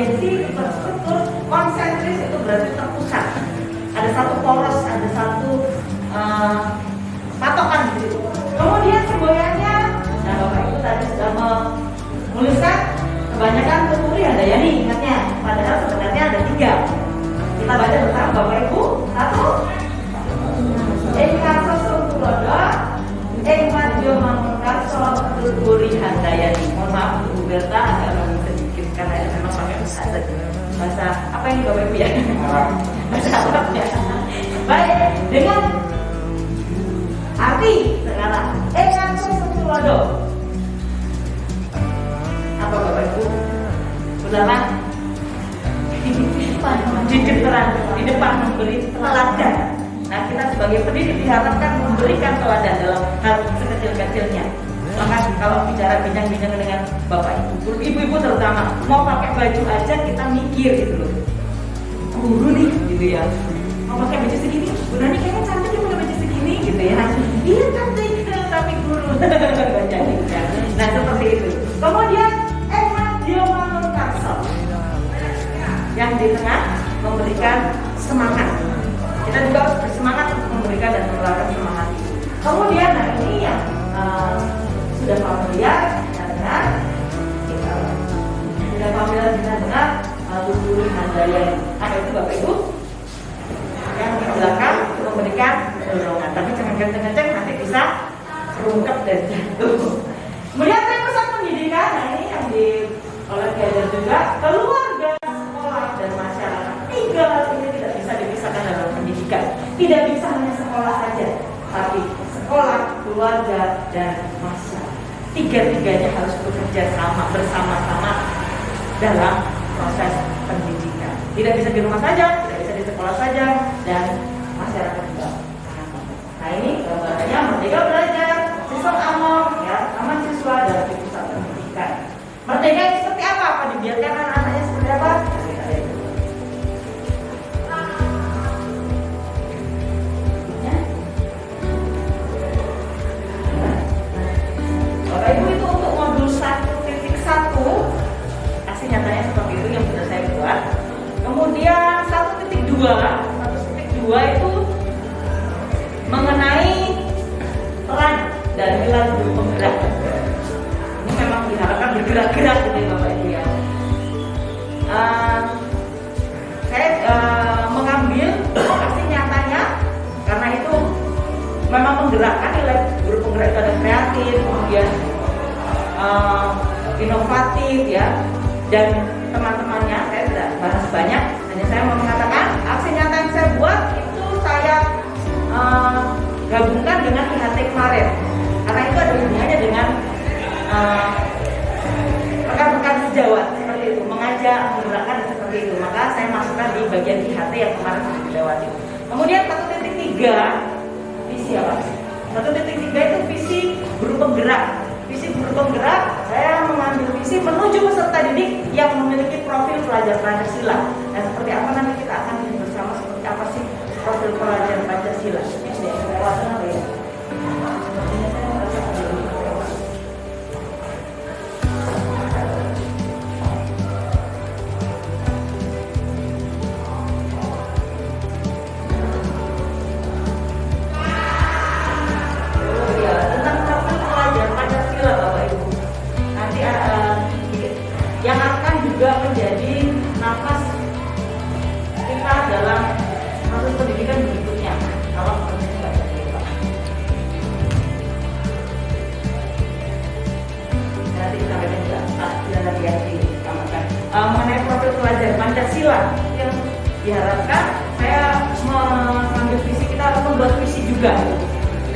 urgensi, terstruktur, konsentris itu berarti terpusat. Ada satu poros, ada satu patokan di situ. Kemudian semboyannya, nah Bapak Ibu tadi sudah menuliskan kebanyakan Tuturi Handayani, ingatnya. Padahal sebenarnya ada 3. Kita baca bersama Bapak Ibu. 1. Ingkarso Tulodo, Ing Madyo Mangunkarso Tuturi Handayani. Mohon maaf Bu Berta agak lebih sedikit karena memang pakai bahasa apa ini Bapak Ibu ya? Bahasa Arab ya. Baik, dengan arti sekarang Ingkarso Tulodo. Apa Bapak Ibu? Ulama di depan memberi teladan. Nah, kita sebagai pendidik diharapkan memberikan teladan dalam hal sekecil-kecilnya. Maka kalau bicara bincang-bincang dengan Bapak Ibu, ibu-ibu terutama, mau pakai baju aja kita mikir gitu loh. Guru nih gitu ya. Mau pakai baju segini, Bu Nani kayaknya cantik ya pakai baju segini gitu ya. Iya cantik, tapi guru. Nah, seperti itu. Kemudian Madyo Mangunkarso yang di tengah memberikan semangat. Kita juga harus bersemangat untuk memberikan dan menularkan semangat. Kemudian nah ini yang sudah familiar kita dengar, kita dengar Tuturi Handayani. Apa itu Bapak Ibu? Yang di belakang memberikan dorongan. Tapi jangan kenceng-kenceng nanti bisa terungkap dan jatuh. Kemudian pesan pendidikan, nah ini yang oleh Gajar juga, keluarga, sekolah dan masyarakat. 3 hal ini tidak bisa dipisahkan dalam pendidikan. Tidak bisa hanya sekolah saja, tapi sekolah, keluarga dan masyarakat. 3-tiganya harus bekerja sama bersama-sama dalam proses pendidikan. Tidak bisa di rumah saja, tidak bisa di sekolah saja, dan masyarakat juga. Nah ini gambarannya Merdeka Belajar, Sistem Amor, ya, aman siswa dan di pusat pendidikan. Merdeka itu seperti apa? Apa dibiarkan anak-anaknya seperti apa? Bapak Ibu itu untuk modul 1.1 aksi nyatanya seperti itu yang sudah saya buat. Kemudian 1.2 itu mengenai peran dan nilai guru penggerak. Ini memang diharapkan bergerak-gerak gitu ya Bapak Ibu ya. Saya mengambil aksi nyatanya karena itu memang menggerakkan nilai guru penggerak itu ada kreatif, kemudian inovatif ya, dan teman-temannya saya tidak bahas banyak, hanya saya mau mengatakan aksi nyata yang saya buat itu saya gabungkan dengan IHT kemarin karena itu ada hubungannya dengan rekan-rekan sejawat seperti itu, mengajak, menggerakkan seperti itu, maka saya masukkan di bagian IHT yang kemarin sudah dilewati. Kemudian 1.3 visi apa? 1.3 itu visi guru penggerak. Visi guru penggerak, saya mengambil visi menuju peserta didik yang memiliki profil pelajar Pancasila. Nah, seperti apa nanti kita akan lihat bersama seperti apa sih profil pelajar Pancasila. Ini sudah kelewatan apa ya? Sepertinya saya merasa belum kelewatan. Yang akan juga menjadi nafas kita dalam proses pendidikan berikutnya. Kalau pendidikan baca kita, nanti kita akan juga tidak lagi yang ditambahkan mengenai profil pelajar Pancasila yang diharapkan. Saya mengambil visi, kita akan membuat visi juga.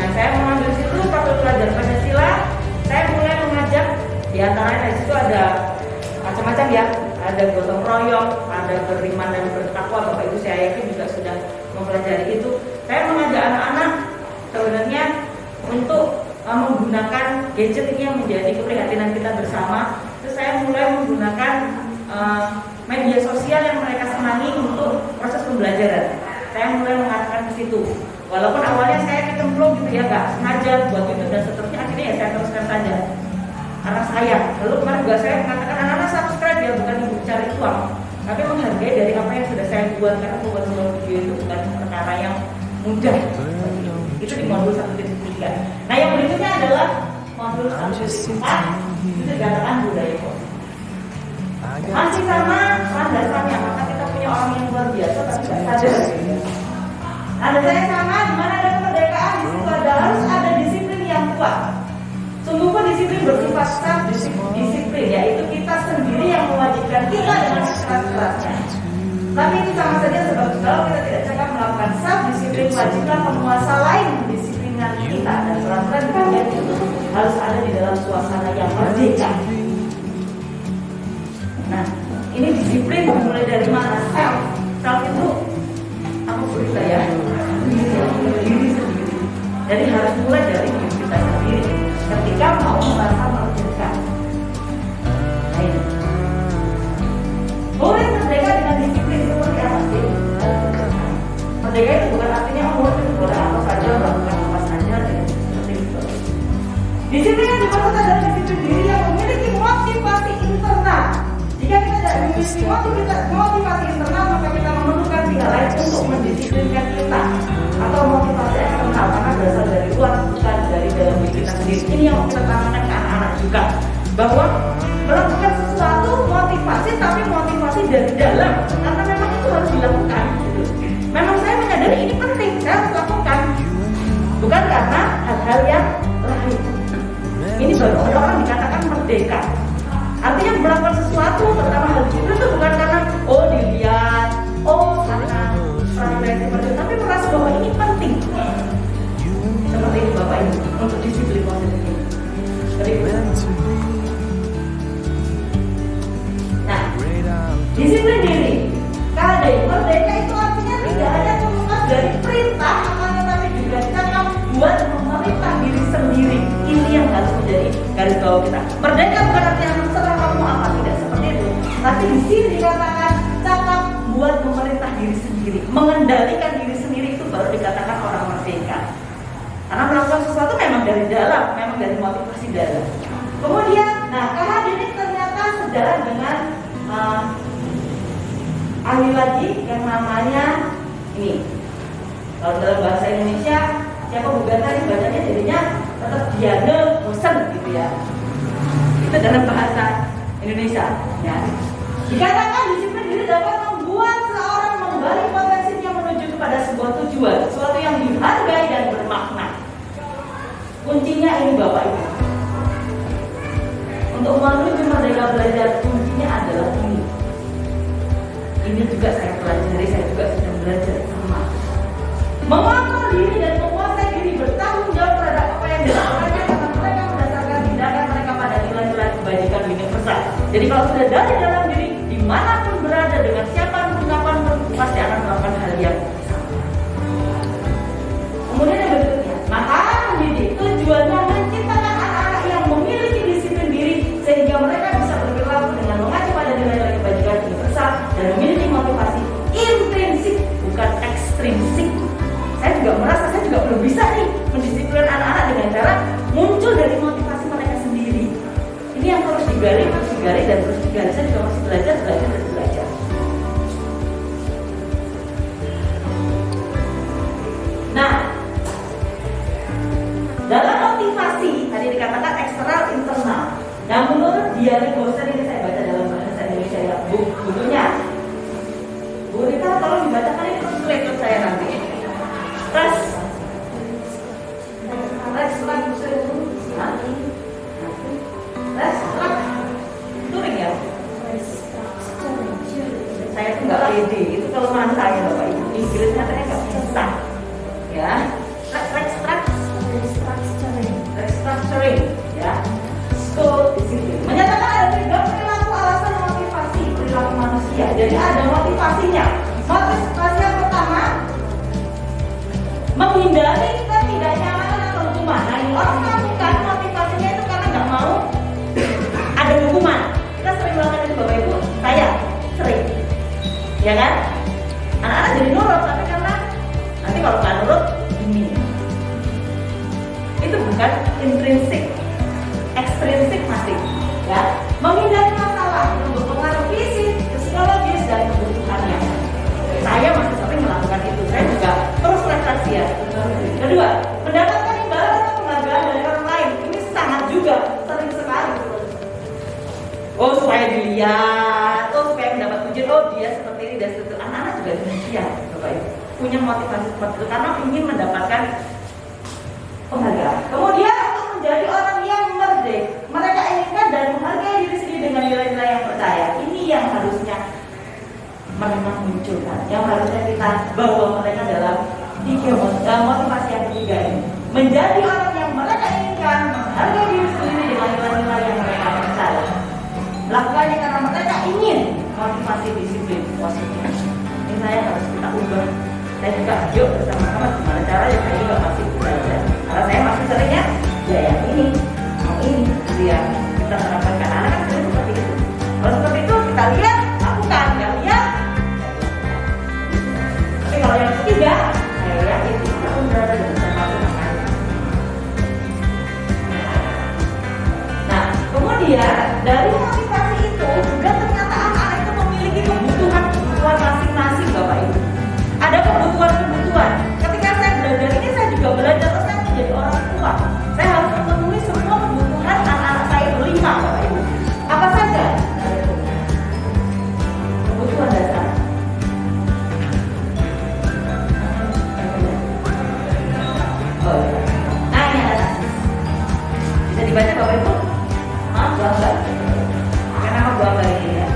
Nah, saya mengambil situ profil pelajar Pancasila. Saya mulai mengajak, diantaranya di situ ada macam-macam ya, ada gotong royong, ada beriman dan bertakwa. Bapak Ibu saya yakin juga sudah mempelajari itu. Saya mengajak anak-anak sebenarnya untuk menggunakan gadget ini yang menjadi keprihatinan kita bersama. Terus saya mulai menggunakan media sosial yang mereka senangi untuk proses pembelajaran. Saya mulai mengatakan ke situ. Walaupun awalnya saya kecemplung gitu ya, nggak sengaja buat YouTube dan seterusnya, akhirnya ya saya teruskan saja. Karena saya, lalu kemarin juga saya mengatakan anak-anak subscribe ya, bukan ibu cari uang, tapi menghargai dari apa yang sudah saya buat, karena membuat sebuah video itu bukan perkara yang mudah. Itu di modul 1.3. Nah, yang berikutnya adalah modul 1.4, itu dikatakan budaya positif. Masih sama landasannya, maka kita punya orang yang luar biasa tapi tidak sadar. Landasannya sama, di mana ada kemerdekaan, di situ harus ada disiplin yang kuat. Sungguh pun disiplin bersifat self-disiplin, yaitu kita sendiri yang mewajibkan kita dengan keras-kerasnya. Tapi itu sama saja sebab kalau kita tidak cakap melakukan self-disiplin, wajiblah penguasa lain mendisiplinkan kita, dan peraturan demikian itu harus ada di dalam suasana yang merdeka. Nah, ini disiplin mulai dari mana? Self itu apa cerita ya? Diri sendiri. Jadi harus mulai dari diri kita sendiri. Ketika mau merasa merdeka. Nah, ini. Boleh merdeka dengan disiplin seperti apa sih? Merdeka itu bukan artinya boleh apa saja, melakukan apa saja dengan seperti itu. Disiplin yang dimaksud adalah disiplin diri yang memiliki motivasi internal. Jika kita tidak memiliki motivasi internal, maka kita memerlukan pihak lain untuk mendisiplinkan kita, atau motivasi eksternal karena berasal dari luar, bukan dari dalam diri kita sendiri. Ini yang kita tanamkan ke anak-anak juga, bahwa melakukan sesuatu motivasi, tapi motivasi dari dalam, karena memang itu harus dilakukan. Memang saya menyadari ini penting, saya harus lakukan, bukan karena hal-hal yang lain. Ini baru orang dikatakan merdeka. Artinya melakukan sesuatu, terutama hal itu bukan karena dilihat, karena seperti itu, tapi merasa bahwa ini penting. Seperti itu Bapak Ibu, untuk disiplin positif ini. Nah, disiplin diri. KD, merdeka itu artinya tidak hanya terlepas dari perintah, tetapi juga cakap buat memerintah diri sendiri. Ini yang harus menjadi garis bawah kita. Merdeka bukan artinya terserah kamu apa, tidak seperti itu. Tapi di sini dikatakan cakap buat memerintah diri sendiri, mengendalikan diri sendiri, itu baru dikatakan orang merdeka. Karena melakukan sesuatu memang dari dalam, memang dari motivasi dalam. Kemudian, KHD ini ternyata sejalan dengan ahli lagi yang namanya ini. Kalau dalam bahasa Indonesia, siapa gugatan ini bacanya jadinya tetap Diane Bosen gitu ya. Itu dalam bahasa Indonesia. Ya. Dikatakan disiplin diri dapat membuat seorang membalik potensinya menuju kepada sebuah tujuan, sesuatu yang dihargai dan bermakna. Kuncinya ini Bapak Ibu. Untuk menuju merdeka belajar, kuncinya adalah ini. Ini juga saya pelajari, saya juga sudah belajar sama. Mengatur diri dan menguasai diri, bertanggung jawab terhadap apa yang dilakukannya dengan mereka berdasarkan tindakan mereka pada nilai-nilai kebajikan universal. Jadi kalau sudah dari dalam diri, dimanapun berada, dengan siapapun, kapanpun, pasti akan melakukan hal yang sama. Kemudian yang berikutnya, maka mendidik tujuannya menciptakan anak-anak yang memiliki disiplin diri sehingga mereka bisa berperilaku dengan mengacu pada nilai-nilai kebajikan universal dan memiliki motivasi intrinsik, bukan ekstrinsik. Saya juga merasa saya juga belum bisa nih mendisiplinkan anak-anak dengan cara muncul dari motivasi mereka sendiri. Ini yang terus digali dan terus digali. Saya juga masih belajar. Nah, dalam motivasi tadi dikatakan eksternal internal. Nah, menurut Diane Bosen, ini saya baca dalam bahasa Indonesia ya, bukunya. Bu Rita, tolong dibacakan ini translate saya nanti. Turing ya. Saya tuh nggak pede, itu kelemahan saya Bapak Ibu. Inggrisnya saya nggak bisa. Ya, restructuring, ya. So, disiplin. Menyatakan ada 3 perilaku alasan motivasi perilaku manusia. Jadi ada motivasinya. Motivasi yang pertama, menghindari ketidaknyamanan atau hukuman. Nah, ini orang melakukan motivasinya itu karena nggak mau ada hukuman. Kita sering melakukan itu Bapak Ibu. Saya sering, ya kan? Anak-anak jadi nurut, tapi karena nanti kalau nggak nurut ini, itu bukan intrinsik, ekstrinsik masih. Ya, menghindari masalah yang berpengaruh fisik, juga demikian, Bapak Ibu. Punya motivasi seperti itu karena ingin mendapatkan penghargaan. Kemudian untuk menjadi orang yang merdek, mereka inginkan dan menghargai diri sendiri dengan nilai-nilai yang percaya. Ini yang harusnya mereka munculkan, yang harusnya kita bawa mereka dalam motivasi yang ketiga ini. Menjadi orang yang mereka inginkan, menghargai diri sendiri dengan nilai-nilai yang mereka percaya. Melakukannya karena mereka ingin motivasi disiplin positif. Ini saya harus kita ubah. Saya juga yuk bersama-sama gimana caranya saya juga masih belajar. Karena saya masih seringnya ya yang ini, mau ini, gitu ya. Kita terapkan ke anak kan sering seperti itu. Kalau seperti itu kita lihat, lakukan, nggak lihat. Tapi kalau yang ketiga, saya yakin kita pun berada di bersama Tuhan. Nah, kemudian dari motivasi itu juga ternyata anak-anak itu memiliki kebutuhan masing-masing, Bapak Ibu. Ada kebutuhan. Ketika saya belajar ini, saya juga belajar terus saya menjadi orang tua. Saya harus memenuhi semua kebutuhan anak-anak saya berlima, Bapak Ibu. Apa saja? Kebutuhan dasar. Oh, iya. Nah, ini ada kasus. Bisa dibaca, Bapak Ibu? Buang Mbak. Kenapa buang Mbak ini ya?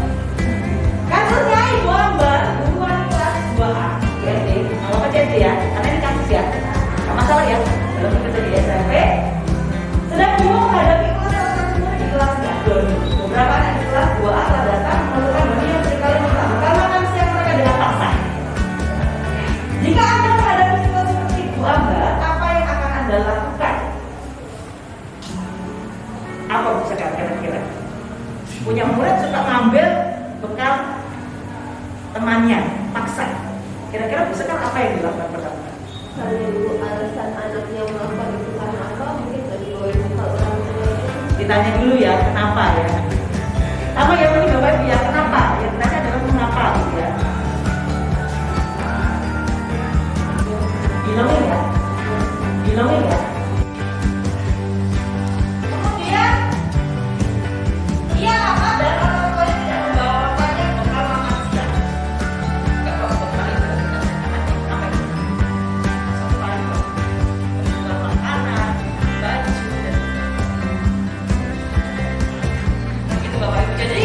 Kasusnya Ibu Mbak, guruan kelas 2A. Kalau kecil ya, karena ini kasus ya, nggak masalah ya. Kalau kita di SMP, sedang bingung menghadapi kelas di kelasnya. Beberapa anak di kelas 2A telah datang melakukan hal yang seringkali mengganggu karena manusia mereka dengan paksa. Jika Anda menghadapi situasi seperti Ibu Amba, apa yang akan Anda lakukan? Apa bisa kira-kira? Punya murid suka ngambil bekal temannya, paksa. Kira-kira bisa kan apa yang dilakukan pertama? Kalau dulu alasan anaknya melakukan itu karena apa? Mungkin dari bekal orang tua. Ditanya dulu ya, kenapa ya? Sama ya tadi Bapak Ibu ya, kenapa? Yang ditanya adalah mengapa gitu ya. Bilangin ya. Kemudian dia lama dan orang tuanya tidak membawakannya bekal makan siang. Enggak bawa bekal itu. Apa itu? Bekal makanan, baju dan begitu Bapak Ibu. Jadi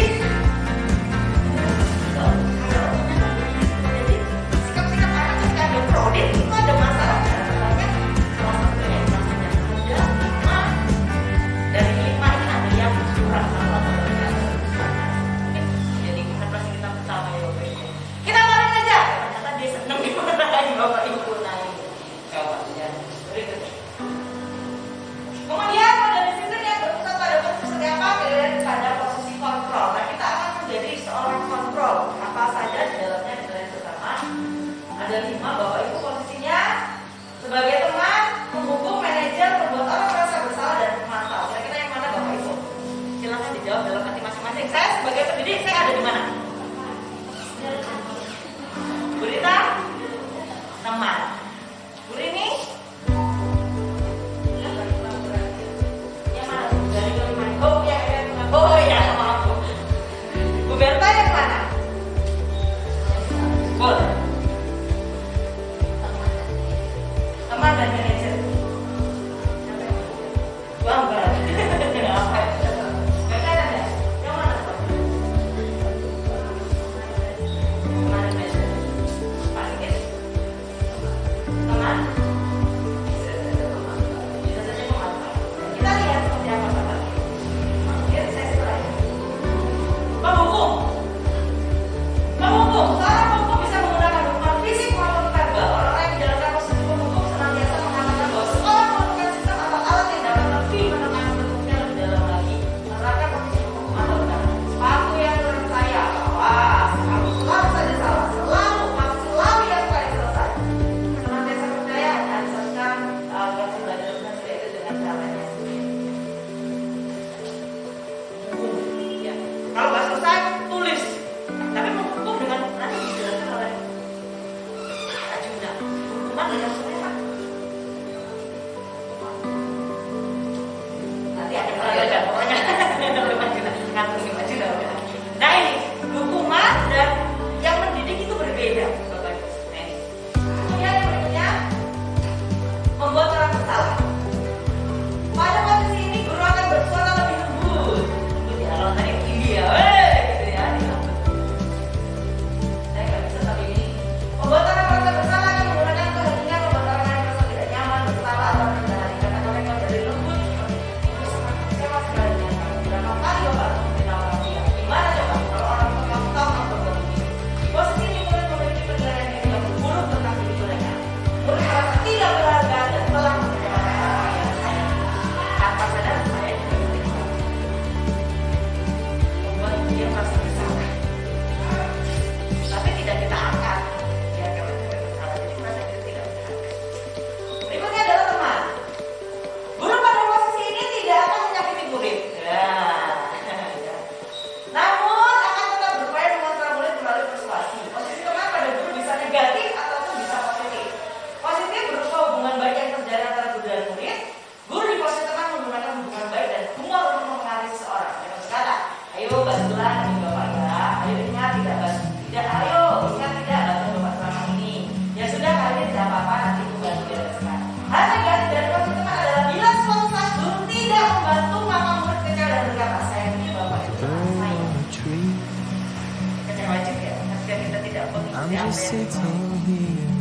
I'm just sitting here.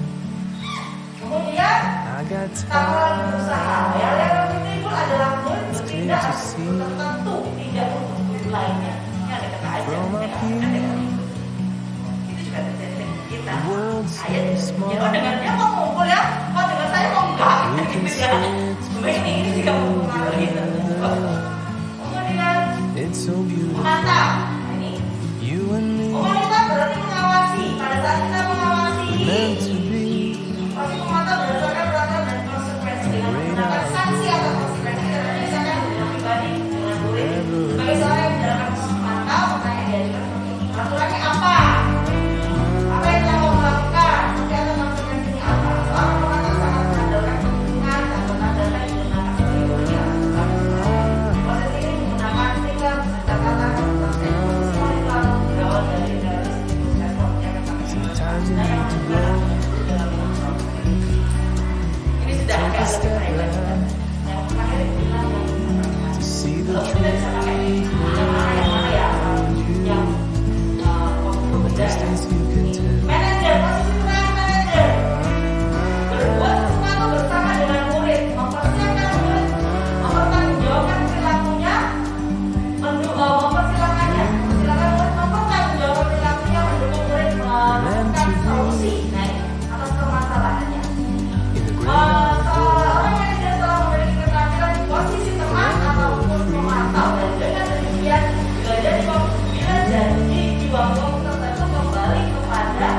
Kemudian I got kalau lagi time. berusaha ya, yang timbul adalah berpindah to see. tertentu, tidak untuk guru lainnya. Ini ada kata aja, From up ada here. kata itu juga terjadi dengan kita. The world Ayat, seems small. jadi dengan dia mau ngumpul ya, kalau dengan saya mau enggak, We can gitu ya. sit Ini juga mempengaruhi tersebut. Kemudian It's so beautiful. memantau. Nah, ini You and me memantau berarti mengawasi. Pada saat kita mengawasi, meant to be. pasti memantau berdasarkan peraturan dan konsekuensi dengan menggunakan sanksi atau konsekuensi. Karena misalnya hubungan pribadi dengan murid, sebagai seorang yang menjalankan proses memantau, makanya diajukan seperti ini. Peraturannya apa? Apa yang telah kamu lakukan? Nanti ada konsekuensinya apa? Seorang memantau sangat mengandalkan kepentingan dan mengandalkan digunakan sebagai bukti atas kebenaran. Proses ini menggunakan sikap, kata-kata, konsep, semua itu harus berawal dari respon yang akan Sometimes you need to go. ini sudah agak lebih baik lagi. Yang terakhir bilang To see the kalau kita bisa pakai yang mana ya yang waktu beda. distance you can tell. Manajer, posisi peran manajer berbuat sesuatu bersama dengan murid, mempersiapkan murid, mempertanggungjawabkan perilakunya, mempersilakannya, mempersilakan murid mempertanggungjawabkan perilakunya, mendukung murid menemukan solusi atas permasalahannya. In the great Seorang manajer telah memiliki keterampilan di posisi teman ataupun pemantau, dan dengan demikian bila janji di waktu tertentu kembali kepada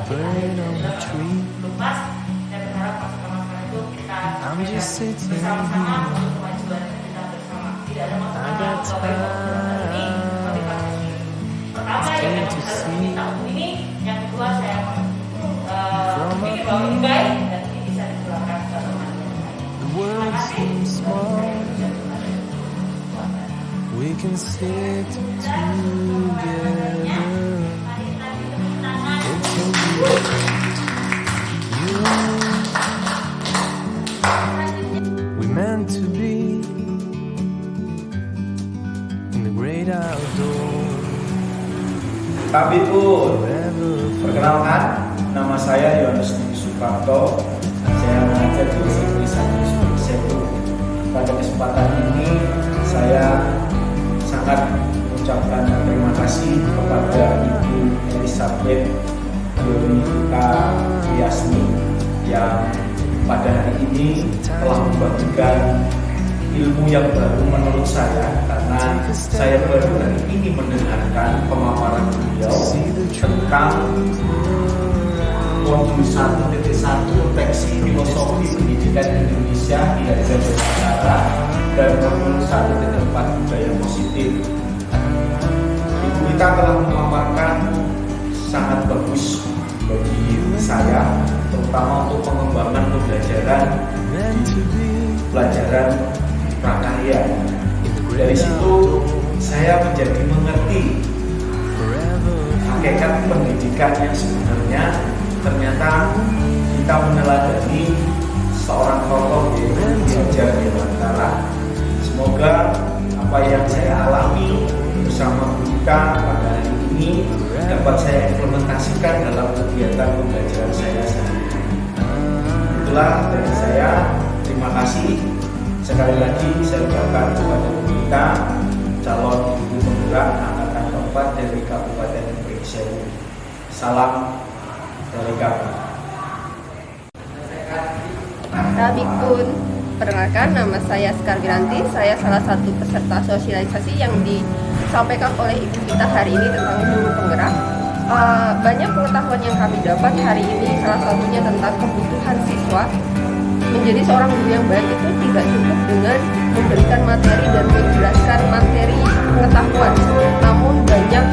bird on the tree. Lupas dan berharap masukan-masukan itu kita I'm just sitting bersama-sama here. untuk kemajuan kita bersama. Tidak ada masukan I got Bapak Ibu ini motivasi. Pertama yang memang harus diminta untuk ini, yang kedua saya pikir bahwa ini baik dan ini bisa dikeluarkan ke teman. The world seems small. We can sit together. It's so good. You and me. We meant to be in the great outdoors. Kami pun Forever. perkenalkan, nama saya Yohanes Suprapto. Saya mengajar di SMP 1 Setu. Pada kesempatan ini saya sangat mengucapkan terima kasih kepada Ibu Elizabeth Yolika Yasmi yang pada hari ini telah membagikan ilmu yang baru menurut saya, karena saya baru hari ini mendengarkan pemaparan beliau tentang modul 1.1 Refleksi Filosofi Pendidikan Indonesia di Ajar Berbicara dan modul 1.4 Budaya Positif. Ibu kita telah memaparkan sangat bagus bagi saya, terutama untuk pengembangan pembelajaran Meant to be pelajaran prakarya. in the Dari great situ outdoors. saya menjadi mengerti Forever. hakikat pendidikan yang sebenarnya. Ternyata kita meneladani seorang tokoh yaitu Ki Hajar Dewantara. Semoga apa yang saya alami bersama Buka pada hari ini dapat saya implementasikan dalam kegiatan pembelajaran saya sehari-hari. Itulah dari saya. Terima kasih. Sekali lagi saya ucapkan kepada kita calon ibu penggerak angkatan keempat dari Kabupaten Pringsewu. Salam dari kami. Rabikun, perkenalkan nama saya Sekar Wiranti. Saya salah satu peserta sosialisasi yang disampaikan oleh ibu kita hari ini tentang guru penggerak. Banyak pengetahuan yang kami dapat hari ini, salah satunya tentang kebutuhan siswa. Menjadi seorang guru yang baik itu tidak cukup dengan memberikan materi dan menjelaskan materi pengetahuan, namun banyak